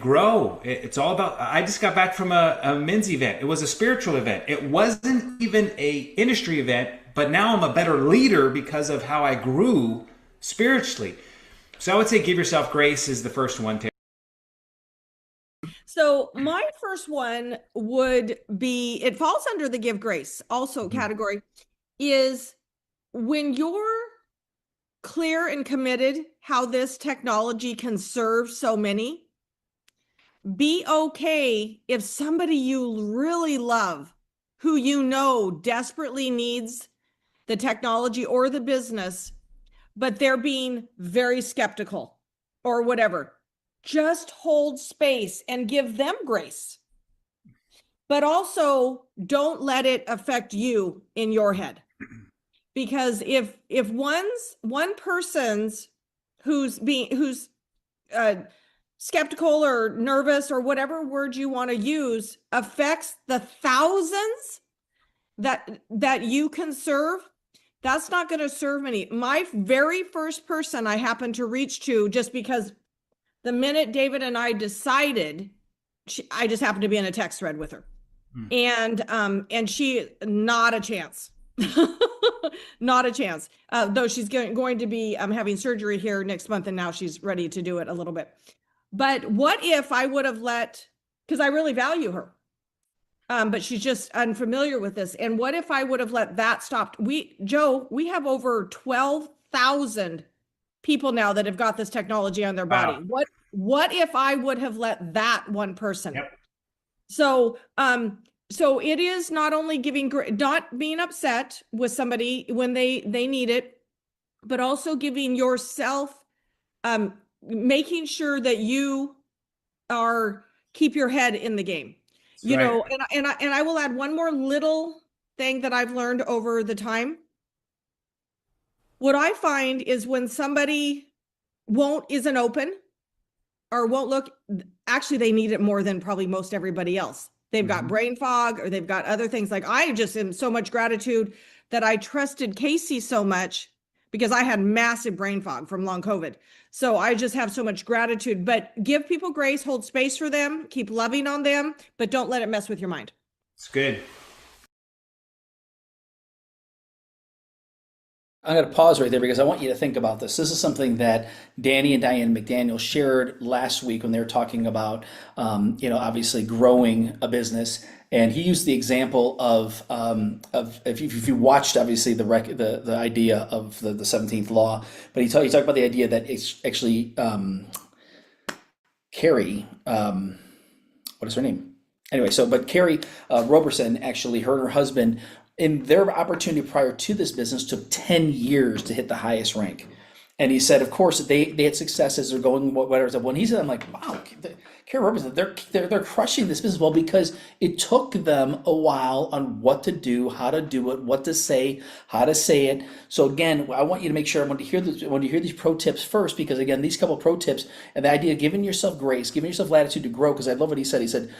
grow. It's all about, I just got back from a men's event. It was a spiritual event. It wasn't even a industry event, but now I'm a better leader because of how I grew spiritually. So I would say give yourself grace is the first one, Terry. So my first one would be, it falls under the give grace also category, is when you're clear and committed how this technology can serve so many, be okay if somebody you really love, who desperately needs the technology or the business, but they're being very skeptical or whatever. Just hold space and give them grace. But also don't let it affect you in your head. Because if one person's who's skeptical or nervous or whatever word you want to use affects the thousands that you can serve, that's not going to serve many. My very first person I happened to reach to, just because the minute David and I decided, I just happened to be in a text thread with her. And she, not a chance. Not a chance. Though she's going to be having surgery here next month, and now she's ready to do it a little bit. But what if I would have because I really value her, but she's just unfamiliar with this. And what if I would have let that stop? Joe, we have over 12,000 people now that have got this technology on their body. Wow. What if I would have let that one person? Yep. So it is not only not being upset with somebody when they need it, but also giving yourself, making sure that you keep your head in the game. Right. And I will add one more little thing that I've learned over the time. What I find is when somebody isn't open or won't look, actually they need it more than probably most everybody else. They've got brain fog, or they've got other things. Like, I just am so much gratitude that I trusted Casey so much, because I had massive brain fog from long COVID. So I just have so much gratitude. But give people grace, hold space for them, keep loving on them, but don't let it mess with your mind. It's good. I'm going to pause right there because I want you to think about this. This is something that Danny and Diane McDaniel shared last week when they were talking about, obviously growing a business. And he used the example of if you watched, obviously, the idea of the 17th law, but he talked about the idea that it's actually Carrie, what is her name? Anyway, but Carrie Roberson, actually, her and her husband, in their opportunity prior to this business, took 10 years to hit the highest rank. And he said, of course, they had success as they're going, whatever. When he said, I'm like, wow, Carrie Roberson, they're crushing this business. Well, because it took them a while on what to do, how to do it, what to say, how to say it. So again, I want you to make sure, I want to hear these pro tips first, because again, these couple pro tips and the idea of giving yourself grace, giving yourself latitude to grow. Because I love what he said. He said,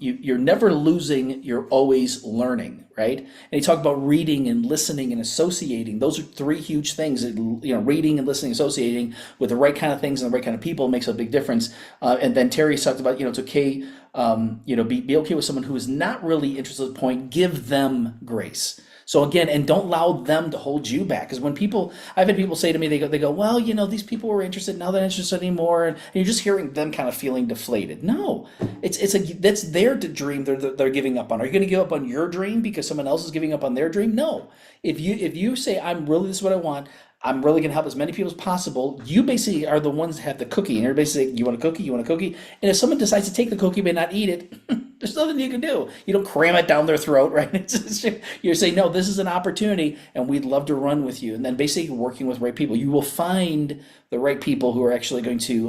you're never losing, you're always learning. Right? And he talked about reading and listening and associating. Those are three huge things. Reading and listening, associating with the right kind of things and the right kind of people makes a big difference. And then Terry talked about, it's okay, be okay with someone who is not really interested at the point. Give them grace. So again, and don't allow them to hold you back. Because I've had people say to me, they go, well, these people were interested, now they're not interested anymore, and you're just hearing them kind of feeling deflated. No, that's their dream they're giving up on. Are you going to give up on your dream because someone else is giving up on their dream? No. If you say, this is what I want, I'm really going to help as many people as possible, you basically are the ones that have the cookie, and everybody say, you want a cookie, you want a cookie, and if someone decides to take the cookie but not eat it, There's nothing you can do. You don't cram it down their throat, right? You're saying, no, this is an opportunity and we'd love to run with you. And then basically working with the right people. You will find the right people who are actually going to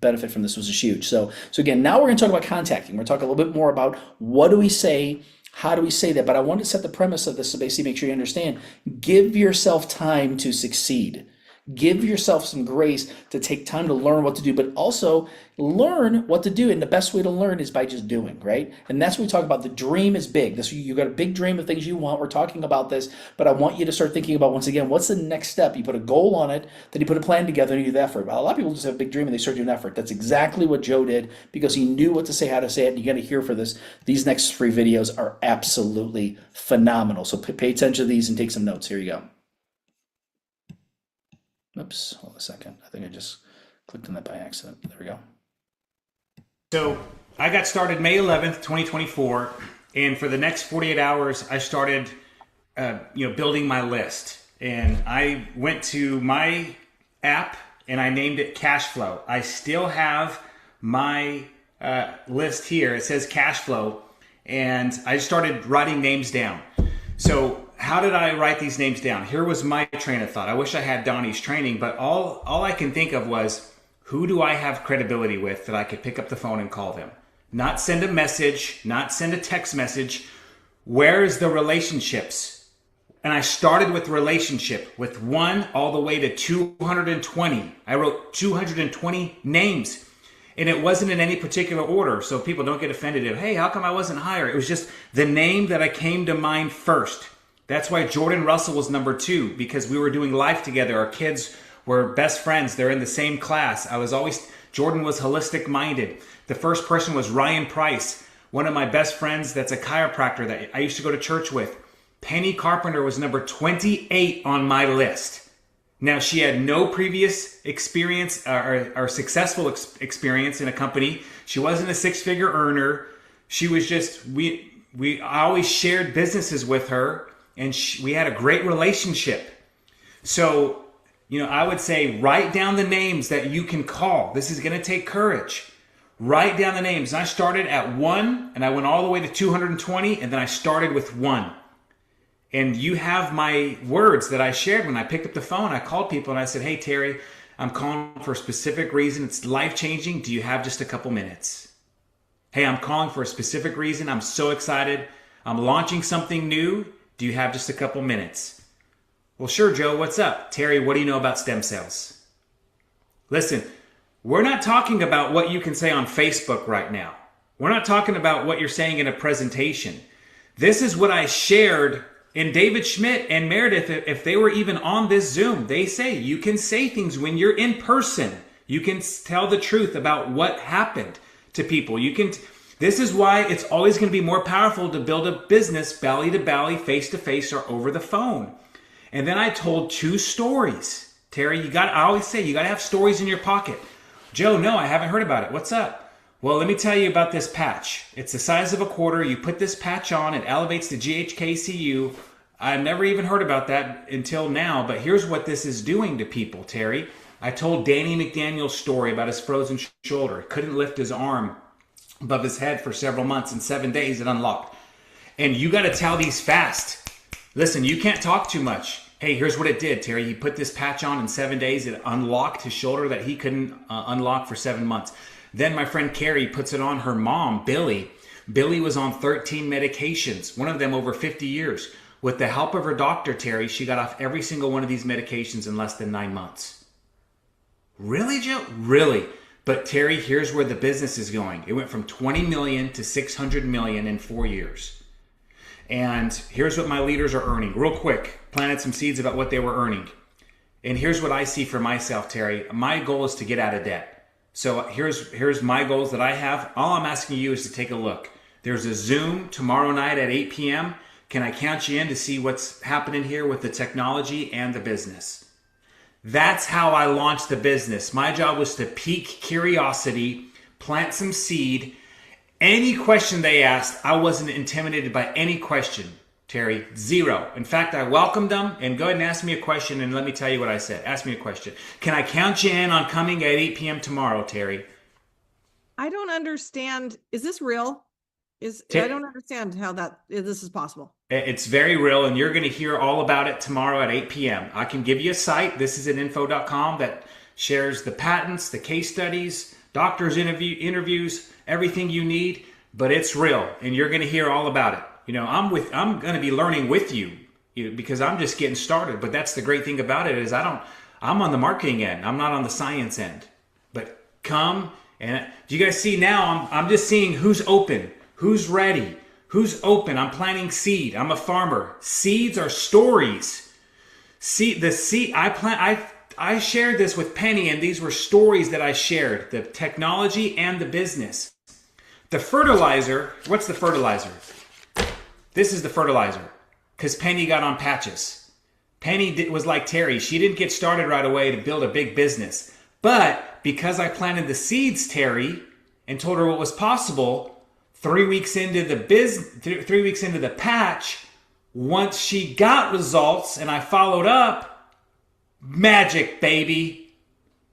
benefit from this, which is huge. So again, now we're going to talk about contacting. We're going to talk a little bit more about what do we say, how do we say that? But I want to set the premise of this to basically make sure you understand. Give yourself time to succeed. Give yourself some grace to take time to learn what to do, but also learn what to do. And the best way to learn is by just doing, right? And that's what we talk about. The dream is big. You got a big dream of things you want. We're talking about this, but I want you to start thinking about, once again, what's the next step? You put a goal on it, then you put a plan together and you do the effort. But a lot of people just have a big dream and they start doing effort. That's exactly what Joe did because he knew what to say, how to say it. And you got to hear for this. These next 3 videos are absolutely phenomenal. So pay attention to these and take some notes. Here you go. Oops, hold on a second. I think I just clicked on that by accident. There we go. So I got started May 11th, 2024. And for the next 48 hours, I started, building my list. And I went to my app and I named it Cashflow. I still have my list here. It says Cashflow. And I started writing names down. So how did I write these names down? Here was my train of thought. I wish I had Donnie's training, but all I can think of was, who do I have credibility with that I could pick up the phone and call them? Not send a message, not send a text message. Where's the relationships? And I started with relationship, with 1 all the way to 220. I wrote 220 names. And it wasn't in any particular order, so people don't get offended if, hey, how come I wasn't higher? It was just the name that I came to mind first. That's why Jordan Russell was number 2, because we were doing life together. Our kids were best friends. They're in the same class. Jordan was holistic minded. The first person was Ryan Price, one of my best friends that's a chiropractor that I used to go to church with. Penny Carpenter was number 28 on my list. Now, she had no previous experience or successful experience in a company. She wasn't a 6-figure earner. She was just, I always shared businesses with her. And we had a great relationship. So, I would say write down the names that you can call. This is going to take courage. Write down the names. And I started at 1 and I went all the way to 220 and then I started with 1. And you have my words that I shared when I picked up the phone. I called people and I said, hey, Terry, I'm calling for a specific reason. It's life-changing. Do you have just a couple minutes? Hey, I'm calling for a specific reason. I'm so excited. I'm launching something new. Do you have just a couple minutes? Well, sure, Joe, what's up? Terry, what do you know about stem cells? Listen, we're not talking about what you can say on Facebook right now. We're not talking about what you're saying in a presentation. This is what I shared in David Schmidt and Meredith. If they were even on this Zoom, they say you can say things when you're in person. You can tell the truth about what happened to people. This is why it's always going to be more powerful to build a business belly to belly, face to face, or over the phone. And then I told 2 stories. Terry, I always say you got to have stories in your pocket. Joe, no, I haven't heard about it. What's up? Well, let me tell you about this patch. It's the size of a quarter. You put this patch on, it elevates the GHKCU. I've never even heard about that until now, but here's what this is doing to people, Terry. I told Danny McDaniel's story about his frozen shoulder. He couldn't lift his arm above his head for several months. In 7 days, it unlocked. And you got to tell these fast. Listen, you can't talk too much. Hey, here's what it did, Terry. He put this patch on in 7 days. It unlocked his shoulder that he couldn't unlock for 7 months. Then my friend Carrie puts it on her mom, Billy. Billy was on 13 medications, one of them over 50 years. With the help of her doctor, Terry, she got off every single one of these medications in less than 9 months. Really, Joe? Really. But Terry, here's where the business is going. It went from 20 million to 600 million in 4 years. And here's what my leaders are earning. Real quick, planted some seeds about what they were earning. And here's what I see for myself, Terry. My goal is to get out of debt. So here's my goals that I have. All I'm asking you is to take a look. There's a Zoom tomorrow night at 8 p.m. Can I count you in to see what's happening here with the technology and the business? That's how I launched the business. My job was to pique curiosity, plant some seed. Any question they asked, I wasn't intimidated by any question, Terry. 0. In fact, I welcomed them and go ahead and ask me a question and let me tell you what I said. Ask me a question. Can I count you in on coming at 8 p.m. tomorrow, Terry? I don't understand. Is this real? Ta- I don't understand how this is possible. It's very real, and you're going to hear all about it tomorrow at 8 p.m. I can give you a site, thisisatinfo.com, that shares the patents, the case studies, doctors' interviews, everything you need, but it's real, and you're going to hear all about it. You know, I'm going to be learning with you, because I'm just getting started. But that's the great thing about it is I'm on the marketing end. I'm not on the science end. But come, and do you guys see now? I'm just seeing who's open, who's ready. Who's open? I'm planting seed. I'm a farmer. Seeds are stories. I shared this with Penny, and these were stories that I shared, the technology and the business. The fertilizer, what's the fertilizer? This is the fertilizer, because Penny got on patches. Penny was like Terry. She didn't get started right away to build a big business. But because I planted the seeds, Terry, and told her what was possible, 3 weeks into the patch, once she got results and I followed up, magic, baby.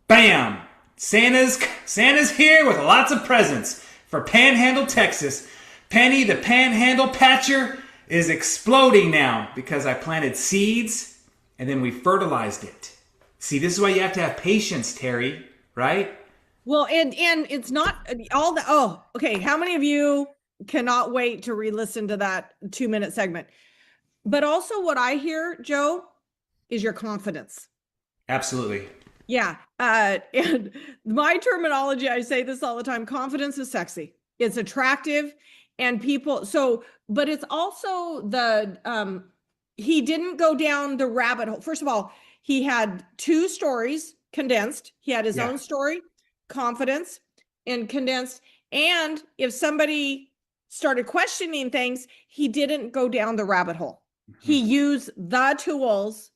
Bam! Santa's here with lots of presents for Panhandle, Texas. Penny, the Panhandle patcher, is exploding now because I planted seeds and then we fertilized it. See, this is why you have to have patience, Terry, right? Well, and it's not all the, okay. How many of you cannot wait to re-listen to that 2-minute segment? But also what I hear, Joe, is your confidence. Absolutely. Yeah. And my terminology, I say this all the time, confidence is sexy. It's attractive, and people, but it's also he didn't go down the rabbit hole. First of all, he had 2 stories condensed. He had his own story, confidence, and condensed. And if somebody started questioning things, he didn't go down the rabbit hole. Mm-hmm. He used the tools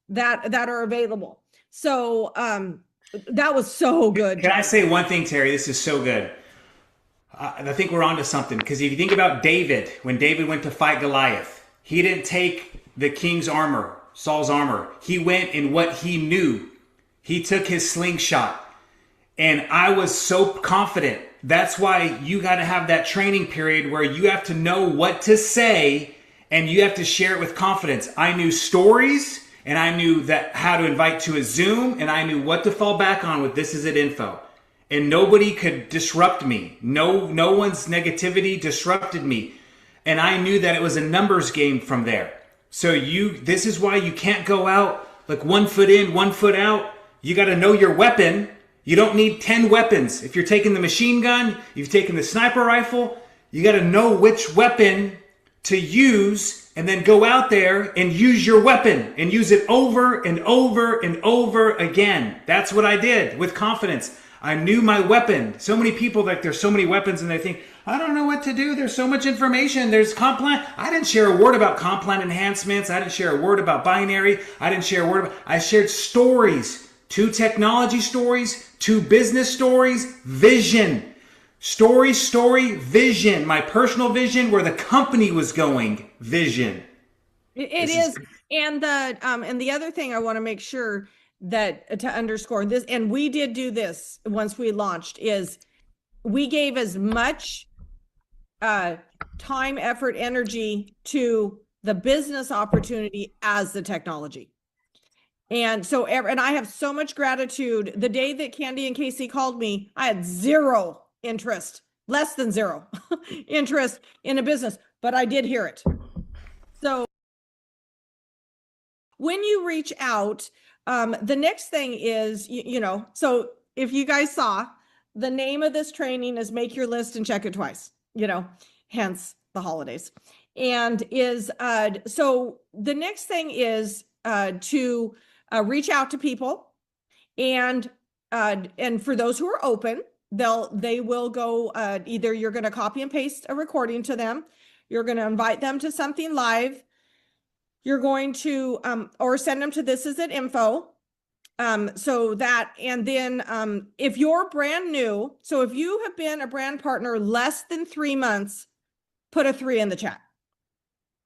that are available. So that was so good. Can I say one thing, Terry? This is so good. I think we're onto something, because if you think about David, when David went to fight Goliath, he didn't take the king's armor, Saul's armor. He went in what he knew. He took his slingshot. And I was so confident. That's why you got to have that training period where you have to know what to say and you have to share it with confidence. I knew stories, and I knew that how to invite to a Zoom, and I knew what to fall back on with This Is It Info. And nobody could disrupt me. No one's negativity disrupted me. And I knew that it was a numbers game from there. So this is why you can't go out like 1 foot in, 1 foot out. You got to know your weapon. You don't need 10 weapons. If you're taking the machine gun, you've taken the sniper rifle, you got to know which weapon to use, and then go out there and use your weapon and use it over and over and over again. That's what I did with confidence. I knew my weapon. So many people, like, there's so many weapons and they think, I don't know what to do. There's so much information. There's comp plan. I didn't share a word about comp plan enhancements. I didn't share a word about binary. I shared stories, 2 technology stories, 2 business stories, vision. Story, vision. My personal vision, where the company was going, vision. It is. And the other thing I want to make sure that to underscore this, and we did do this once we launched, is we gave as much time, effort, energy to the business opportunity as the technology. And so, and I have so much gratitude. The day that Candy and Casey called me, I had 0 interest, less than 0 interest in a business, but I did hear it. So when you reach out, the next thing is, so if you guys saw, the name of this training is Make Your List and Check It Twice, hence the holidays. And so the next thing is to reach out to people, and for those who are open, they will go, either you're going to copy and paste a recording to them, you're going to invite them to something live, you're going to, or send them to This Is It Info. So that, and then if you're brand new, so if you have been a brand partner less than 3 months, put a 3 in the chat.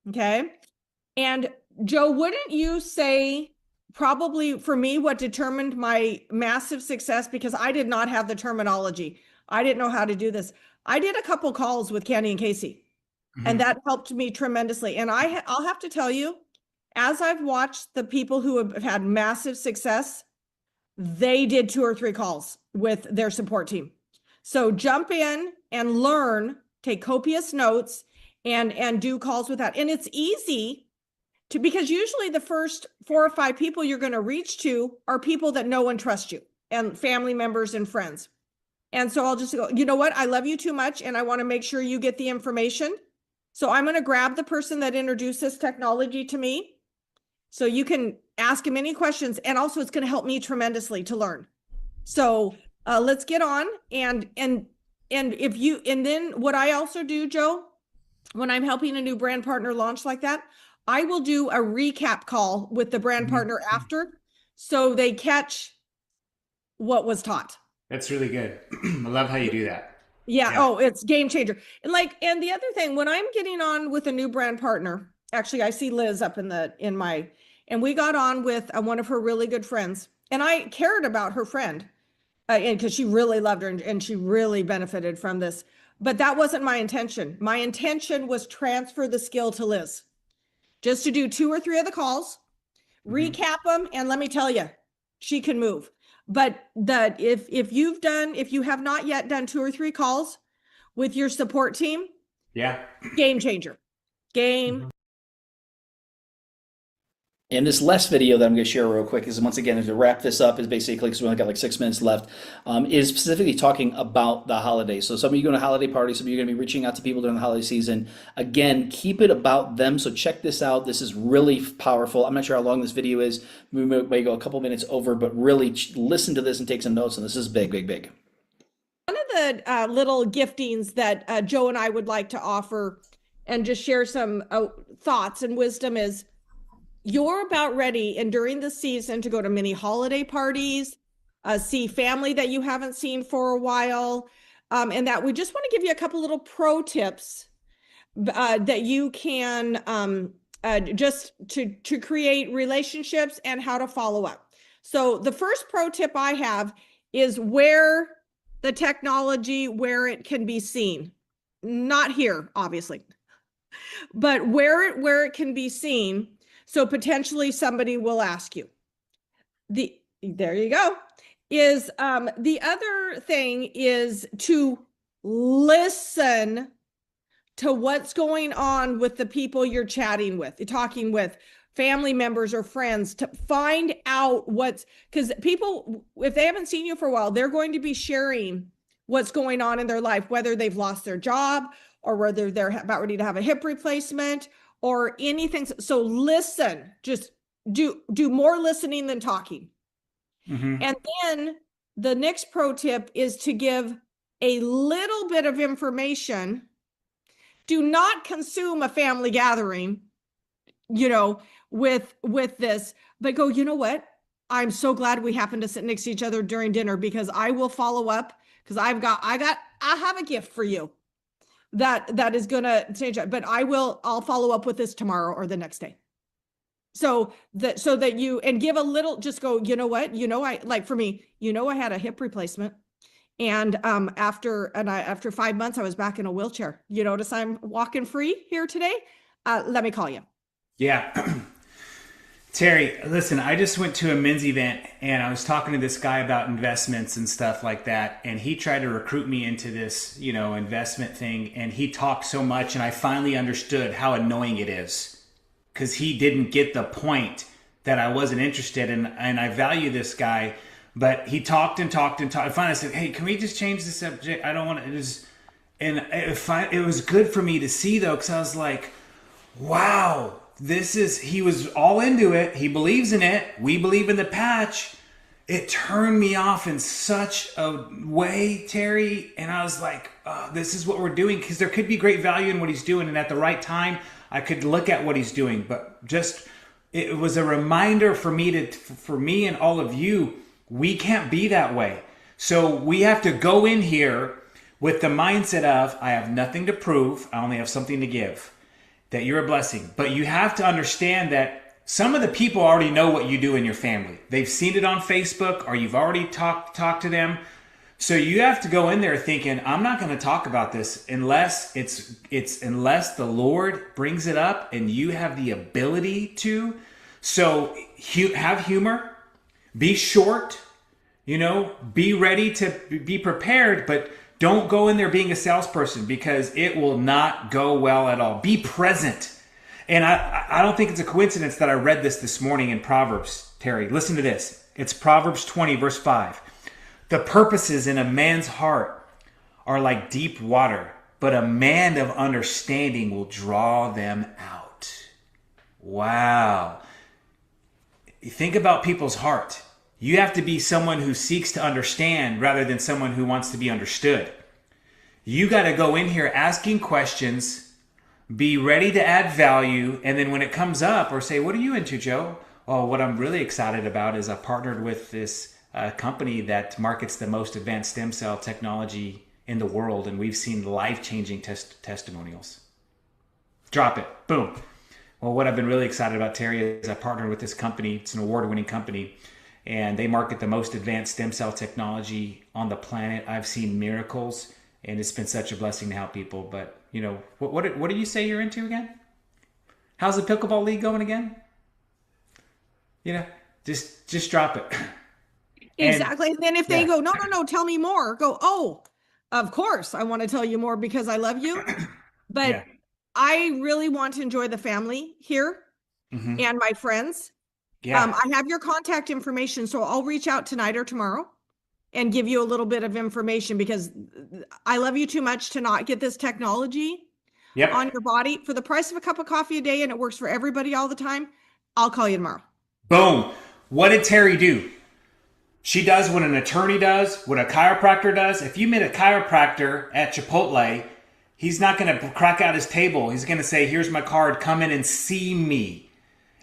Okay. And Joe, wouldn't you say probably for me, what determined my massive success, because I did not have the terminology. I didn't know how to do this. I did a couple calls with Candy and Casey, and that helped me tremendously. And I'll have to tell you, as I've watched the people who have had massive success, they did 2 or 3 calls with their support team. So jump in and learn, take copious notes, and do calls with that. And it's easy to, because usually the first 4 or 5 people you're going to reach to are people that know and trust you, and family members and friends. And so I'll just go, you know what? I love you too much, and I want to make sure you get the information. So I'm going to grab the person that introduced this technology to me. So you can ask him any questions. And also it's going to help me tremendously to learn. So let's get on. And then what I also do, Joe, when I'm helping a new brand partner launch like that, I will do a recap call with the brand partner after, so they catch what was taught. That's really good. I love how you do that. Yeah. Oh, it's game changer. And the other thing, when I'm getting on with a new brand partner, actually, I see Liz up and we got on with one of her really good friends, and I cared about her friend, and because she really loved her and she really benefited from this, but that wasn't my intention. My intention was transfer the skill to Liz, just to do 2 or 3 of the calls, recap them. And let me tell you, she can move. But if you have not yet done 2 or 3 calls with your support team, game changer. And this last video that I'm going to share real quick is, once again, to wrap this up, is basically, because we only got like 6 minutes left, is specifically talking about the holidays. So some of you going to holiday parties, some of you are going to be reaching out to people during the holiday season. Again, keep it about them. So check this out. This is really powerful. I'm not sure how long this video is. We may go a couple minutes over, but really listen to this and take some notes. And this is big, big, big. One of the little giftings that Joe and I would like to offer and just share some thoughts and wisdom is, you're about ready, and during the season, to go to many holiday parties, see family that you haven't seen for a while, and that we just want to give you a couple little pro tips that you can just to create relationships and how to follow up. So the first pro tip I have is wear the technology where it can be seen. Not here, obviously, but wear it where it can be seen. So potentially somebody will ask you. There you go. Is the other thing is to listen to what's going on with the people you're chatting with, you're talking with, family members or friends, to find out because people, if they haven't seen you for a while, they're going to be sharing what's going on in their life, whether they've lost their job or whether they're about ready to have a hip replacement or anything. So listen, just do more listening than talking. And then the next pro tip is to give a little bit of information. Do not consume a family gathering, with this, but go, you know what? I'm so glad we happened to sit next to each other during dinner, because I will follow up, because I have a gift for you that is going to change it, but I'll follow up with this tomorrow or the next day. So that you, and give a little, just go, you know what, for me, I had a hip replacement, and after 5 months, I was back in a wheelchair. You notice I'm walking free here today. Let me call you. Yeah. Terry, listen, I just went to a men's event and I was talking to this guy about investments and stuff like that. And he tried to recruit me into this, investment thing. And he talked so much, and I finally understood how annoying it is, because he didn't get the point that I wasn't interested in. And I value this guy, but he talked and talked and talked. Finally I said, hey, can we just change the subject? I don't want to, and it was good for me to see, though, because I was like, wow. He was all into it. He believes in it. We believe in the patch. It turned me off in such a way, Terry. And I was like, this is what we're doing, because there could be great value in what he's doing. And at the right time, I could look at what he's doing. But it was a reminder for me and all of you, we can't be that way. So we have to go in here with the mindset of, I have nothing to prove. I only have something to give. That you're a blessing. But you have to understand that some of the people already know what you do in your family. They've seen it on Facebook, or you've already talked to them. So you have to go in there thinking, I'm not going to talk about this unless unless the Lord brings it up and you have the ability to. So have humor, be short, be ready to be prepared, but don't go in there being a salesperson because it will not go well at all. Be present. And I don't think it's a coincidence that I read this morning in Proverbs, Terry. Listen to this. It's Proverbs 20, verse 5. The purposes in a man's heart are like deep water, but a man of understanding will draw them out. Wow. Think about people's heart. You have to be someone who seeks to understand rather than someone who wants to be understood. You got to go in here asking questions, be ready to add value, and then when it comes up, or say, what are you into, Joe? Oh, what I'm really excited about is I partnered with this company that markets the most advanced stem cell technology in the world, and we've seen life-changing testimonials. Drop it. Boom. Well, what I've been really excited about, Terry, is I partnered with this company. It's an award-winning company, and they market the most advanced stem cell technology on the planet. I've seen miracles, and it's been such a blessing to help people. But, what do you say you're into again? How's the pickleball league going again? Just drop it. Exactly. And then if they go, no, tell me more, go, oh, of course, I want to tell you more because I love you. But I really want to enjoy the family here and my friends. Yeah. I have your contact information, so I'll reach out tonight or tomorrow and give you a little bit of information because I love you too much to not get this technology on your body for the price of a cup of coffee a day, and it works for everybody all the time. I'll call you tomorrow. Boom. What did Terry do? She does what an attorney does, what a chiropractor does. If you meet a chiropractor at Chipotle, he's not going to crack out his table. He's going to say, here's my card, come in and see me.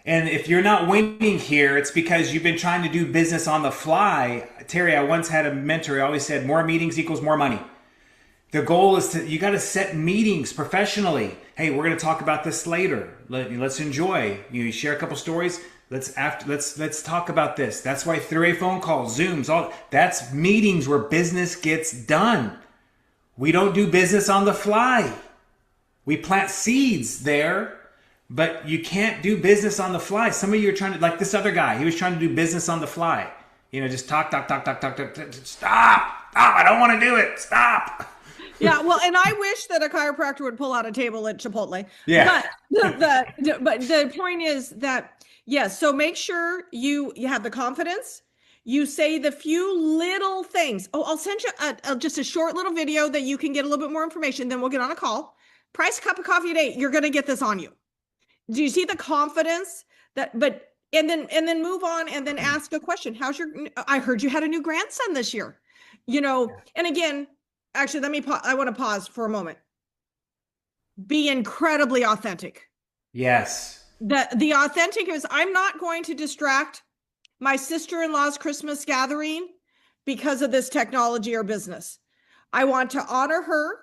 And if you're not winning here, it's because you've been trying to do business on the fly. Terry, I once had a mentor who always said, more meetings equals more money. The goal is you got to set meetings professionally. Hey, we're going to talk about this later. Let's enjoy. You share a couple stories. Let's talk about this. That's why three-way phone calls, Zooms, that's meetings where business gets done. We don't do business on the fly. We plant seeds there, but you can't do business on the fly. Some of you are trying to, like this other guy, he was trying to do business on the fly. Just talk. Stop. I don't want to do it. Stop. Yeah, well, and I wish that a chiropractor would pull out a table at Chipotle. Yeah. But the point is that, yes, so make sure you have the confidence. You say the few little things. Oh, I'll send you just a short little video that you can get a little bit more information. Then we'll get on a call. Price a cup of coffee a day. You're going to get this on you. Do you see the confidence and then move on and then ask a question. I heard you had a new grandson this year, and again, actually, I want to pause for a moment. Be incredibly authentic. Yes. The authentic is, I'm not going to distract my sister-in-law's Christmas gathering because of this technology or business. I want to honor her,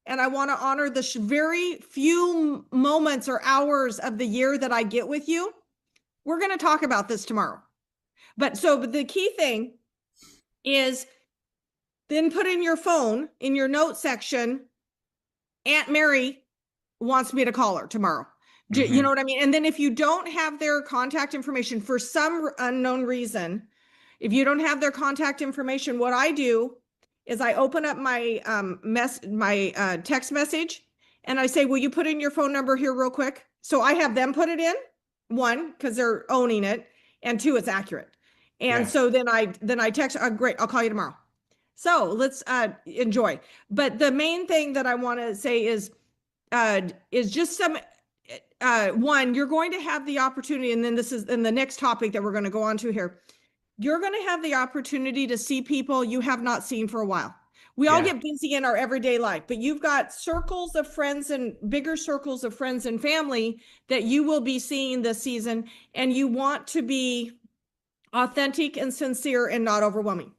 and I want to honor the very few moments or hours of the year that I get with you. We're going to talk about this tomorrow. But the key thing is then put in your phone, in your note section, Aunt Mary wants me to call her tomorrow. You know what I mean? And then if you don't have their contact information for some unknown reason, if you don't have their contact information, what I do is I open up my text message and I say, will you put in your phone number here real quick? So I have them put it in, one, because they're owning it, and two, it's accurate. And so then I text, great, I'll call you tomorrow. So let's enjoy. But the main thing that I want to say is just some, one, you're going to have the opportunity, and then this is in the next topic that we're going to go on to here. You're going to have the opportunity to see people you have not seen for a while. We all get busy in our everyday life, but you've got circles of friends and bigger circles of friends and family that you will be seeing this season, and you want to be authentic and sincere and not overwhelming.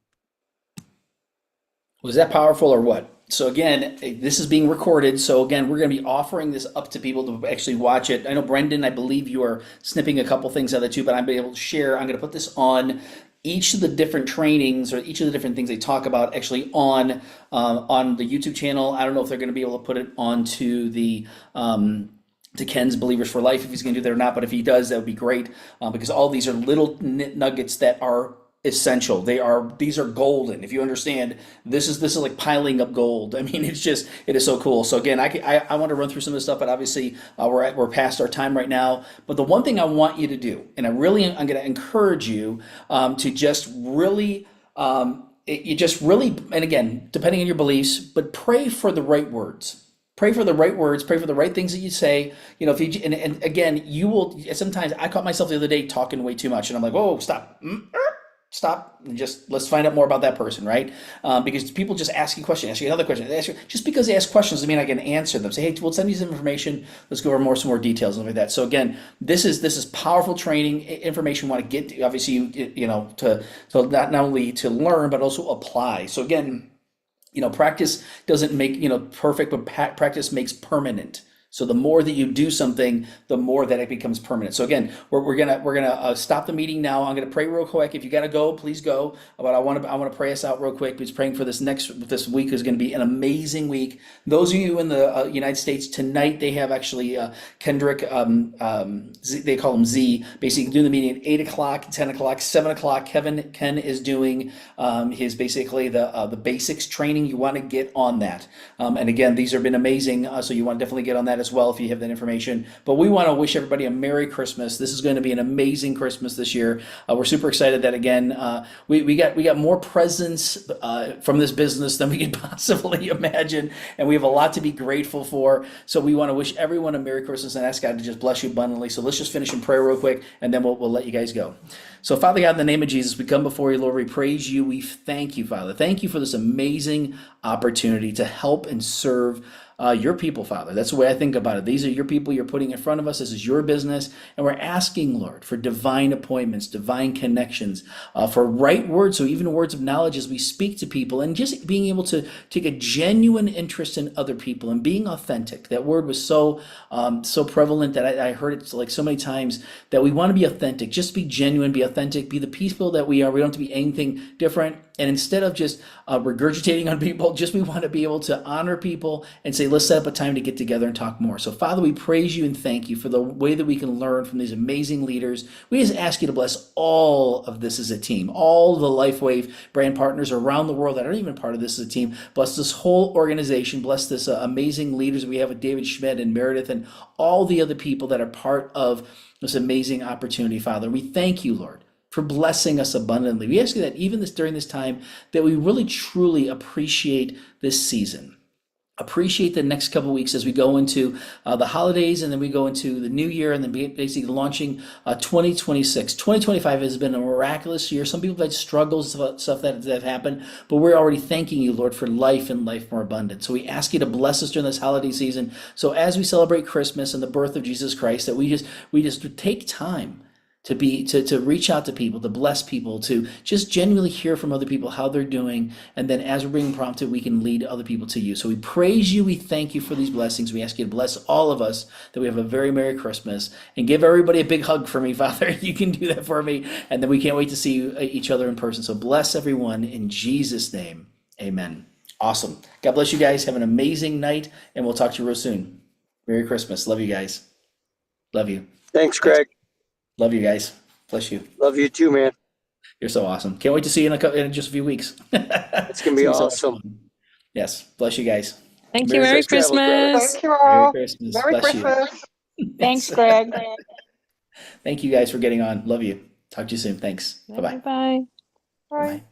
Was that powerful or what? So again, this is being recorded. So again, we're going to be offering this up to people to actually watch it. I know, Brendan, I believe you are snipping a couple things out of it too, but I'm able to share. I'm going to put this on each of the different trainings or each of the different things they talk about actually on the YouTube channel. I don't know if they're going to be able to put it onto the to Ken's Believers for Life if he's going to do that or not. But if he does, that would be great, because all these are little nuggets that are essential. These are golden. If you understand, this is like piling up gold. I mean, it is so cool. So again, I want to run through some of this stuff, but obviously we're past our time right now. But the one thing I want you to do, and I'm going to encourage you to just really. You just really, and again, depending on your beliefs, but pray for the right words. Pray for the right words. Pray for the right things that you say. You know, if you and again, you will. Sometimes I caught myself the other day talking way too much, and I'm like, "Whoa, stop, stop, and just let's find out more about that person," right? Because people just ask you questions, ask you another question. Just because they ask questions doesn't mean I can answer them. Say, "Hey, we'll send you some information. Let's go over some more details and like that." So again, this is powerful training information. We want to get obviously you know to not only to learn but also apply. So again. You know, practice doesn't make, perfect, but practice makes permanent. So the more that you do something, the more that it becomes permanent. So again, we're gonna stop the meeting now. I'm gonna pray real quick. If you gotta go, please go. But I want to pray us out real quick. Because praying for this week is going to be an amazing week. Those of you in the United States tonight, they have actually Kendrick. They call him Z. Basically, doing the meeting at 8 o'clock, 10 o'clock, 7 o'clock. Ken is doing his basically the basics training. You want to get on that. And again, these have been amazing. So you want to definitely get on that as well if you have that information. But we want to wish everybody a Merry Christmas. This is going to be an amazing Christmas this year. We're super excited that again we got more presents from this business than we could possibly imagine, and we have a lot to be grateful for. So we want to wish everyone a Merry Christmas and ask God to just bless you abundantly. So let's just finish in prayer real quick, and then we'll let you guys go. So Father God, in the name of Jesus, we come before you, Lord. We praise you. We thank you, Father. Thank you for this amazing opportunity to help and serve your people, Father. That's the way I think about it. These are your people you're putting in front of us. This is your business. And we're asking, Lord, for divine appointments, divine connections, for right words. So even words of knowledge as we speak to people, and just being able to take a genuine interest in other people and being authentic. That word was so prevalent that I heard it like so many times, that we want to be authentic. Just be genuine, be authentic, be the people that we are. We don't have to be anything different. And instead of just regurgitating on people, we want to be able to honor people and say, let's set up a time to get together and talk more. So Father, we praise you and thank you for the way that we can learn from these amazing leaders. We just ask you to bless all of this as a team, all the LifeWave brand partners around the world that aren't even part of this as a team. Bless this whole organization. Bless this amazing leaders we have with David Schmidt and Meredith and all the other people that are part of this amazing opportunity, Father. We thank you, Lord, for blessing us abundantly. We ask you that even during this time, that we really truly appreciate this season. Appreciate the next couple of weeks as we go into the holidays, and then we go into the new year, and then basically launching 2026. 2025 has been a miraculous year. Some people have had struggles, stuff that have happened, but we're already thanking you, Lord, for life and life more abundant. So we ask you to bless us during this holiday season. So as we celebrate Christmas and the birth of Jesus Christ, that we just take time to reach out to people, to bless people, to just genuinely hear from other people how they're doing, and then as we're being prompted, we can lead other people to you. So we praise you, we thank you for these blessings. We ask you to bless all of us, that we have a very Merry Christmas, and give everybody a big hug for me, Father. You can do that for me, and then we can't wait to see each other in person. So bless everyone in Jesus' name, amen. Awesome. God bless you guys. Have an amazing night, and we'll talk to you real soon. Merry Christmas. Love you guys. Love you. Thanks, Greg. Love you guys. Bless you. Love you too, man. You're so awesome. Can't wait to see you in just a few weeks. It's going to be awesome. Yes. Bless you guys. Thank you. Merry Safe travel, Greg. Christmas. Thank you all. Merry Christmas. Merry Bless you. Christmas. Thanks, Greg. Thank you guys for getting on. Love you. Talk to you soon. Thanks. Bye-bye. Bye. Bye. Bye.